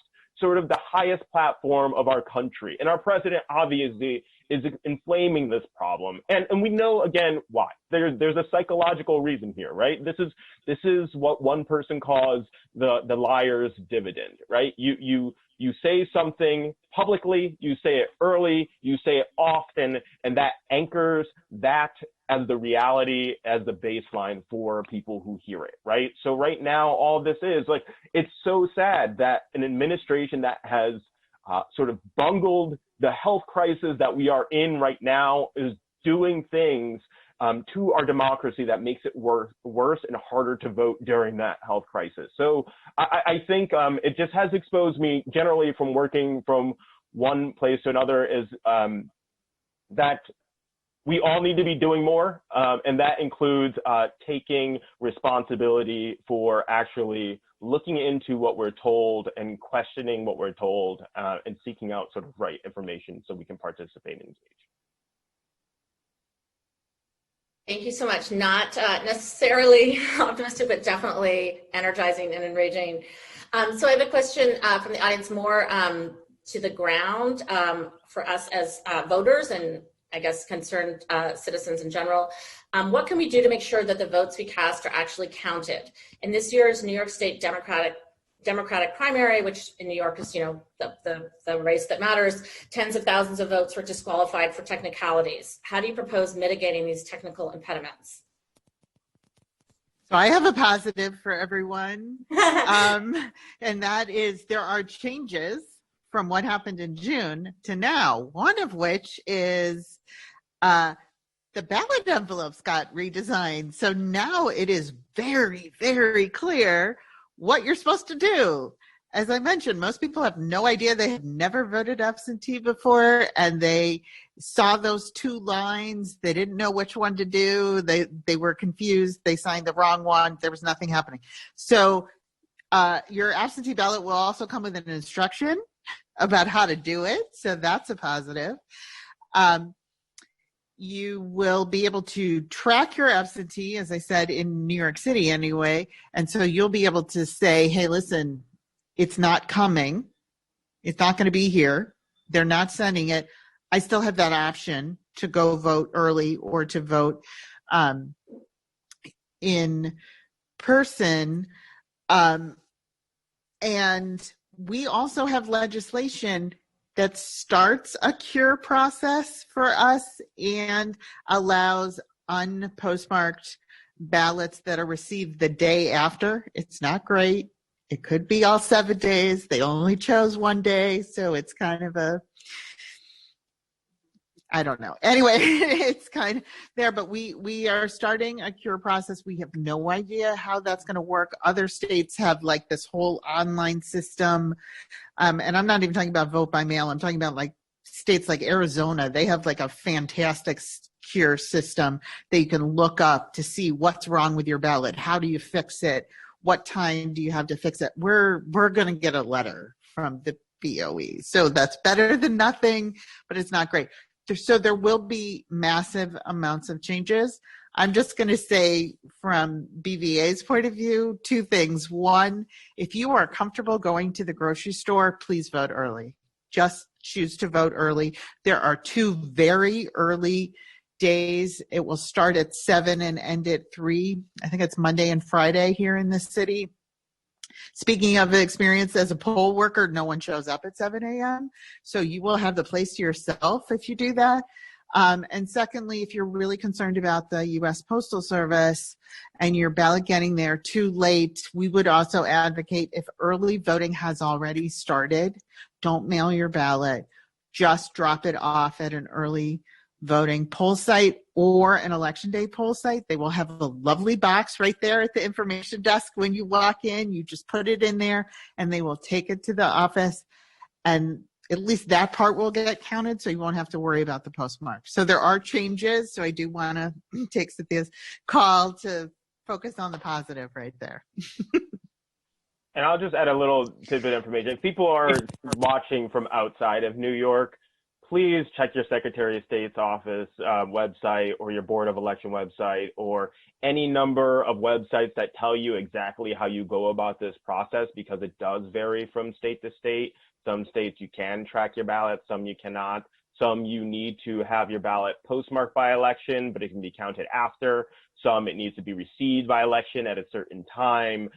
platform of our country. And our president obviously is inflaming this problem. And we know, again, why. There's a psychological reason here, right? This is what one person calls the liar's dividend, right? You say something publicly, you say it early, you say it often, and that anchors that as the reality, as the baseline for people who hear it, right? So right now, all this is it's so sad that an administration that has sort of bungled the health crisis that we are in right now, is doing things to our democracy that makes it worse and harder to vote during that health crisis. So I think it just has exposed me generally from working from one place to another is that we all need to be doing more, and that includes taking responsibility for actually looking into what we're told and questioning what we're told and seeking out sort of right information so we can participate and engage. Thank you so much. Not necessarily optimistic, but definitely energizing and enraging. So I have a question from the audience, more to the ground for us as voters and I guess concerned citizens in general. What can we do to make sure that the votes we cast are actually counted? In this year's New York State Democratic primary, which in New York is, the race that matters, tens of thousands of votes were disqualified for technicalities. How do you propose mitigating these technical impediments? So I have a positive for everyone, and that is there are changes from what happened in June to now, one of which is the ballot envelopes got redesigned. So now it is very, very clear what you're supposed to do. As I mentioned, most people have no idea. They have never voted absentee before, and they saw those two lines. They didn't know which one to do. They were confused. They signed the wrong one. There was nothing happening. So your absentee ballot will also come with an instruction about how to do it. So that's a positive. You will be able to track your absentee, as I said, in New York City anyway. And so you'll be able to say, hey, listen, it's not coming. It's not going to be here. They're not sending it. I still have that option to go vote early or to vote in person. And we also have legislation that starts a cure process for us and allows unpostmarked ballots that are received the day after. It's not great. It could be all 7 days. They only chose one day, so it's kind of I don't know. Anyway, it's kind of there, but we are starting a cure process. We have no idea how that's going to work. Other states have like this whole online system. And I'm not even talking about vote by mail. I'm talking about like states like Arizona. They have like a fantastic cure system that you can look up to see what's wrong with your ballot. How do you fix it? What time do you have to fix it? We're going to get a letter from the BOE. So that's better than nothing, but it's not great. So there will be massive amounts of changes. I'm just going to say from BVA's point of view, two things. One, if you are comfortable going to the grocery store, please vote early. Just choose to vote early. There are 2 very early days. It will start at 7 and end at 3. I think it's Monday and Friday here in the city. Speaking of experience as a poll worker, no one shows up at 7 a.m. So you will have the place to yourself if you do that. And secondly, if you're really concerned about the U.S. Postal Service and your ballot getting there too late, we would also advocate if early voting has already started, don't mail your ballot. Just drop it off at an early voting poll site or an election day poll site. They will have a lovely box right there at the information desk when you walk in. You just put it in there and they will take it to the office, and at least that part will get counted, so you won't have to worry about the postmark. So there are changes. So I do want to take this call to focus on the positive right there. And I'll just add a little tidbit of information. If people are watching from outside of New York, please check your Secretary of State's office website or your Board of Election website or any number of websites that tell you exactly how you go about this process, because it does vary from state to state. Some states you can track your ballot, some you cannot. Some you need to have your ballot postmarked by election, but it can be counted after. Some it needs to be received by election at a certain time.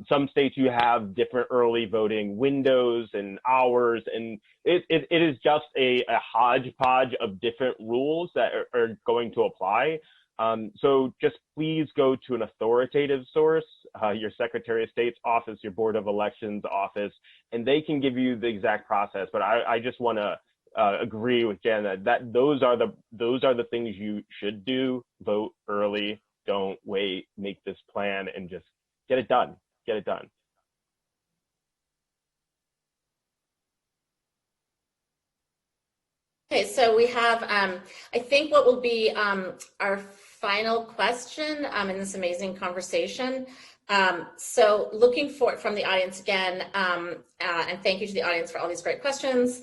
Some states you have different early voting windows and hours, and it is just a hodgepodge of different rules that are going to apply. So just please go to an authoritative source your Secretary of State's office, your Board of Elections office, and they can give you the exact process. But I just want to agree with Jen that those are the things you should do. Vote early. Don't wait. Make this plan and just get it done. Get it done. Okay, so we have, I think what will be our final question in this amazing conversation. So looking for from the audience again, and thank you to the audience for all these great questions.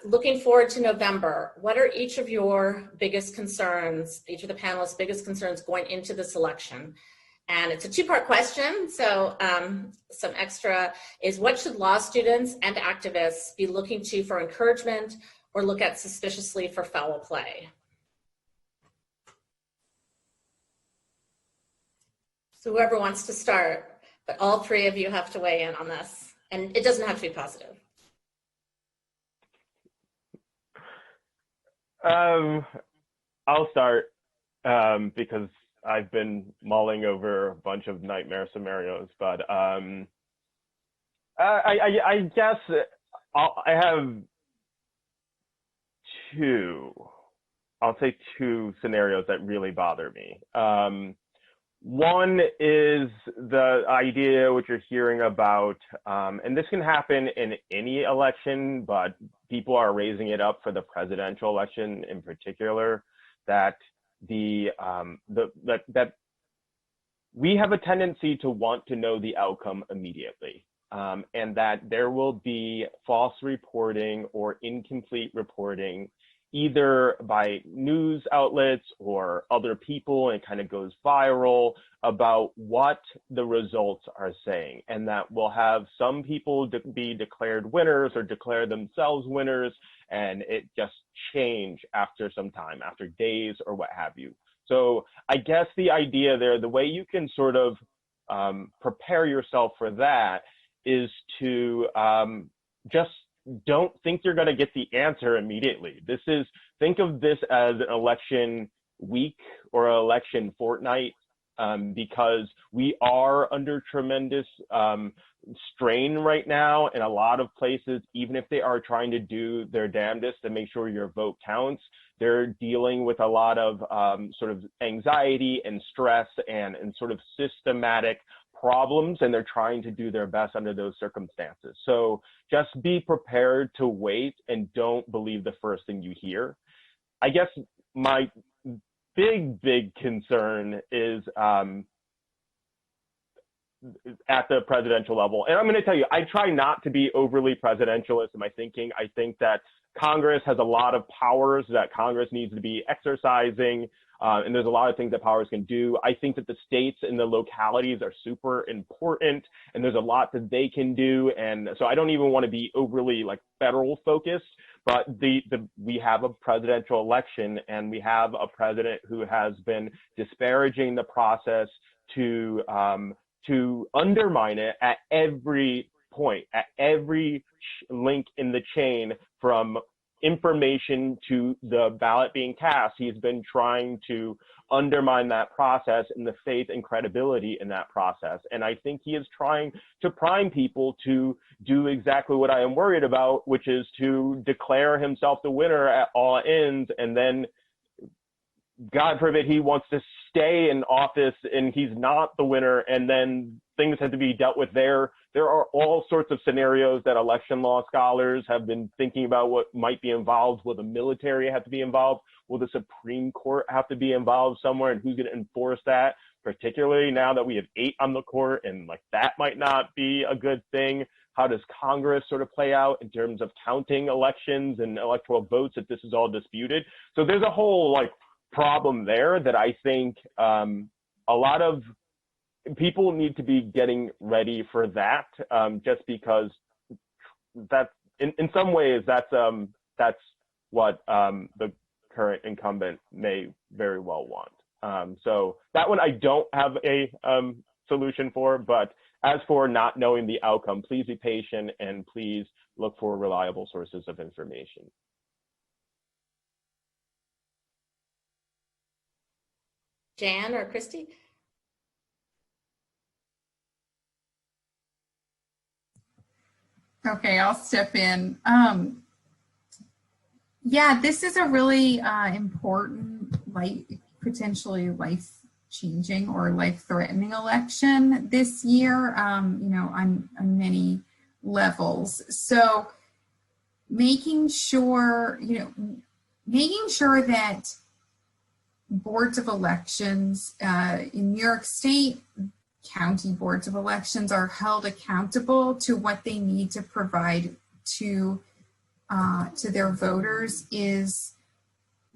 Looking forward to November, what are each of your biggest concerns, each of the panelists' biggest concerns going into this election? And it's a two-part question, so some extra is, what should law students and activists be looking to for encouragement or look at suspiciously for foul play? So whoever wants to start, but all three of you have to weigh in on this, and it doesn't have to be positive. I'll start because I've been mulling over a bunch of nightmare scenarios, but I guess I have two scenarios that really bother me. One is the idea which you're hearing about, and this can happen in any election, but people are raising it up for the presidential election in particular, that that we have a tendency to want to know the outcome immediately, and that there will be false reporting or incomplete reporting either by news outlets or other people, and it kind of goes viral about what the results are saying, and that will have some people be declared winners or declare themselves winners, and it just change after some time, after days or what have you. So I guess the idea there, the way you can sort of prepare yourself for that is to just don't think you're going to get the answer immediately. Think of this as an election week or election fortnight, because we are under tremendous strain right now in a lot of places. Even if they are trying to do their damnedest to make sure your vote counts, they're dealing with a lot of sort of anxiety and stress and sort of systematic problems, and they're trying to do their best under those circumstances. So just be prepared to wait and don't believe the first thing you hear. I guess my big concern is at the presidential level. And I'm going to tell you, I try not to be overly presidentialist in my thinking. I think that Congress has a lot of powers that Congress needs to be exercising. And there's a lot of things that powers can do. I think that the states and the localities are super important, and there's a lot that they can do. And so I don't even want to be overly like federal focused, but we have a presidential election, and we have a president who has been disparaging the process to undermine it at every point, at every link in the chain, from information to the ballot being cast. He's been trying to undermine that process and the faith and credibility in that process. And I think he is trying to prime people to do exactly what I am worried about, which is to declare himself the winner at all ends, and then God forbid he wants to stay in office and he's not the winner, and then things have to be dealt with there. There are all sorts of scenarios that election law scholars have been thinking about what might be involved. Will the military have to be involved? Will the Supreme Court have to be involved somewhere? And who's going to enforce that? Particularly now that we have 8 on the court, and like that might not be a good thing. How does Congress sort of play out in terms of counting elections and electoral votes if this is all disputed? So there's a whole like problem there that I think a lot of people need to be getting ready for that, just because that's in some ways that's what the current incumbent may very well want. So that one I don't have a solution for, but as for not knowing the outcome, please be patient and please look for reliable sources of information. Jan or Christy? Okay, I'll step in. Yeah, this is a really important, potentially life-changing or life-threatening election this year, on many levels. So making sure that boards of elections in New York State, county boards of elections are held accountable to what they need to provide to their voters is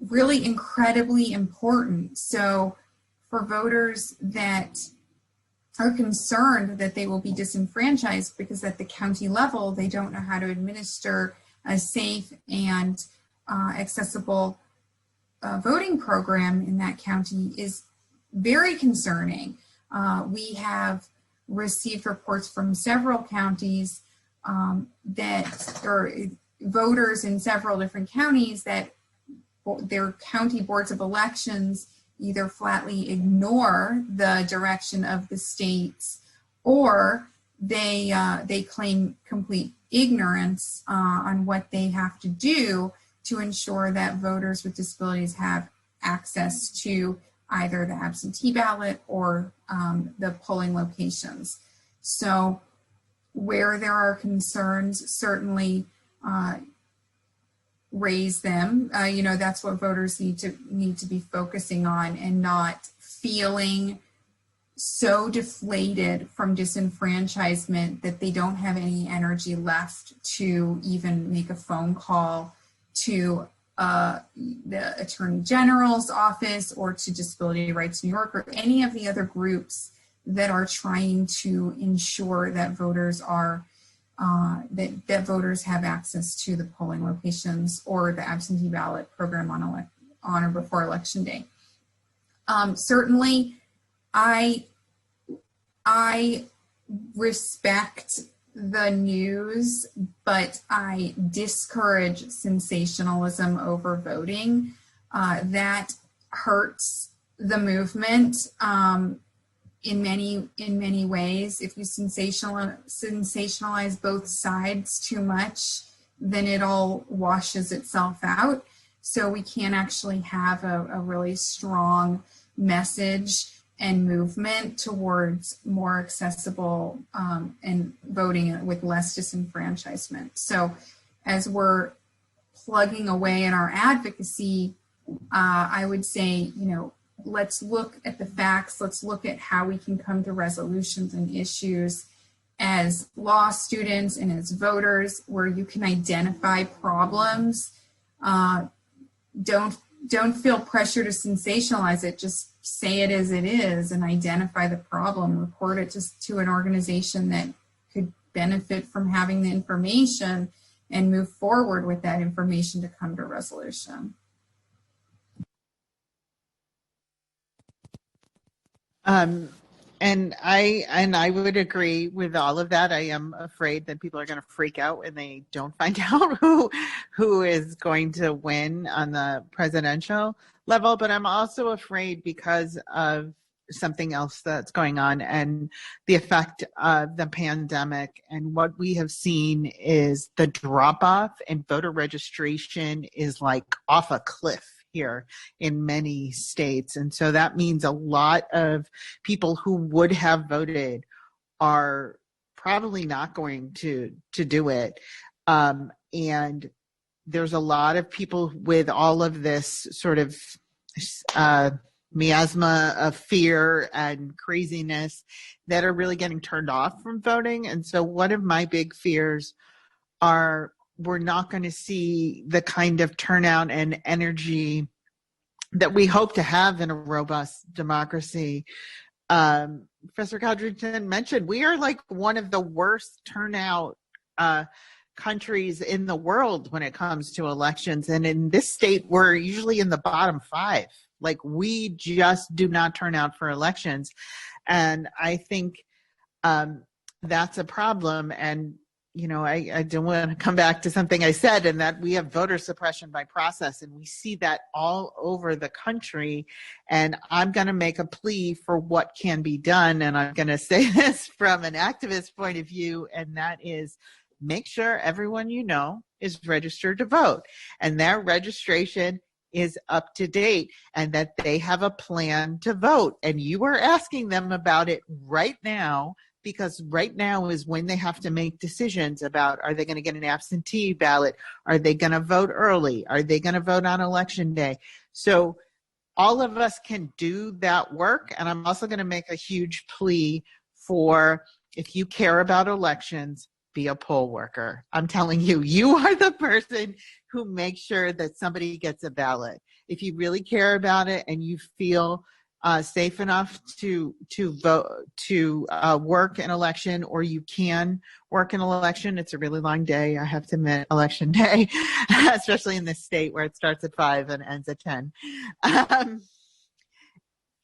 really incredibly important. So for voters that are concerned that they will be disenfranchised because at the county level, they don't know how to administer a safe and accessible voting program in that county is very concerning. We have received reports from several counties or voters in several different counties that their county boards of elections either flatly ignore the direction of the states, or they claim complete ignorance on what they have to do to ensure that voters with disabilities have access to either the absentee ballot or the polling locations. So where there are concerns, certainly raise them. That's what voters need to be focusing on, and not feeling so deflated from disenfranchisement that they don't have any energy left to even make a phone call to the Attorney General's office or to Disability Rights New York or any of the other groups that are trying to ensure that voters are that voters have access to the polling locations or the absentee ballot program on or before Election Day. Certainly, I respect the news, but I discourage sensationalism over voting. That hurts the movement in many ways. If you sensationalize both sides too much, then it all washes itself out. So we can actually have a really strong message and movement towards more accessible and voting with less disenfranchisement. So as we're plugging away in our advocacy, I would say, let's look at the facts. Let's look at how we can come to resolutions and issues as law students and as voters, where you can identify problems. Don't feel pressure to sensationalize it. Just say it as it is and identify the problem. Report it just to an organization that could benefit from having the information and move forward with that information to come to resolution. And I would agree with all of that. I am afraid that people are going to freak out when they don't find out who is going to win on the presidential level. But I'm also afraid because of something else that's going on and the effect of the pandemic. And what we have seen is the drop off in voter registration is like off a cliff here in many states. And so that means a lot of people who would have voted are probably not going to do it. And there's a lot of people with all of this sort of miasma of fear and craziness that are really getting turned off from voting. And so one of my big fears are we're not going to see the kind of turnout and energy that we hope to have in a robust democracy. Professor Codrington mentioned we are like one of the worst turnout countries in the world when it comes to elections. And in this state, we're usually in the bottom 5. Like, we just do not turn out for elections. And I think that's a problem. And I don't want to come back to something I said, and that we have voter suppression by process, and we see that all over the country. And I'm going to make a plea for what can be done, and I'm going to say this from an activist point of view, and that is make sure everyone you know is registered to vote, and their registration is up to date, and that they have a plan to vote. And you are asking them about it right now, because right now is when they have to make decisions about, are they going to get an absentee ballot? Are they going to vote early? Are they going to vote on election day? So all of us can do that work. And I'm also going to make a huge plea for, if you care about elections, be a poll worker. I'm telling you, you are the person who makes sure that somebody gets a ballot. If you really care about it and you feel safe enough to vote, to work an election, or you can work an election. It's a really long day, I have to admit, election day, especially in this state where it starts at 5 and ends at 10.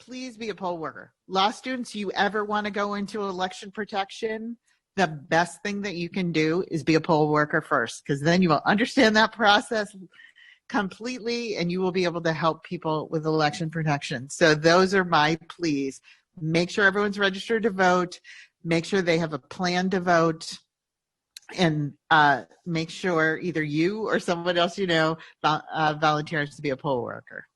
Please be a poll worker. Law students, you ever want to go into election protection, the best thing that you can do is be a poll worker first, because then you will understand that process completely, and you will be able to help people with election protection. So those are my pleas. Make sure everyone's registered to vote. Make sure they have a plan to vote, and make sure either you or someone else you know volunteers to be a poll worker.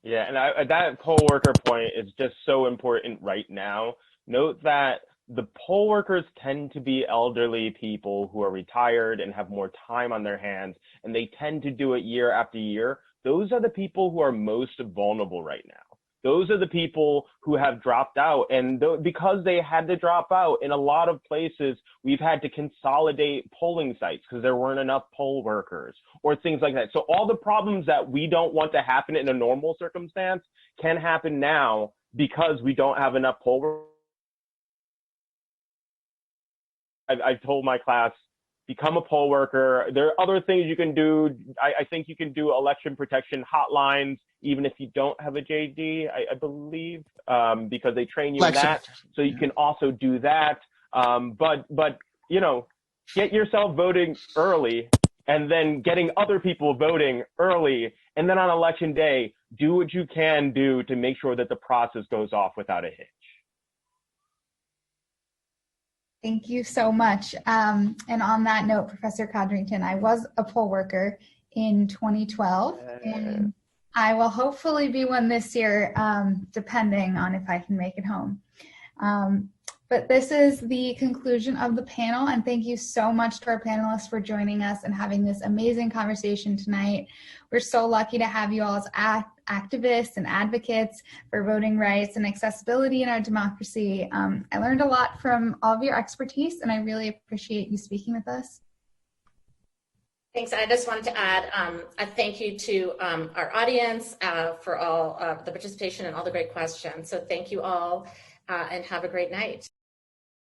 Yeah, and that poll worker point is just so important right now. Note that the poll workers tend to be elderly people who are retired and have more time on their hands, and they tend to do it year after year. Those are the people who are most vulnerable right now. Those are the people who have dropped out, and because they had to drop out, in a lot of places, we've had to consolidate polling sites because there weren't enough poll workers or things like that. So all the problems that we don't want to happen in a normal circumstance can happen now because we don't have enough poll workers. I've told my class, become a poll worker. There are other things you can do. I think you can do election protection hotlines, even if you don't have a JD, I believe, because they train you in that. So you can also do that. But you know, get yourself voting early, and then getting other people voting early. And then on election day, do what you can do to make sure that the process goes off without a hitch. Thank you so much. And on that note, Professor Codrington, I was a poll worker in 2012, and I will hopefully be one this year, depending on if I can make it home. But this is the conclusion of the panel, and thank you so much to our panelists for joining us and having this amazing conversation tonight. We're so lucky to have you all as activists and advocates for voting rights and accessibility in our democracy. I learned a lot from all of your expertise, and I really appreciate you speaking with us. Thanks. I just wanted to add a thank you to our audience for all the participation and all the great questions. So thank you all, and have a great night.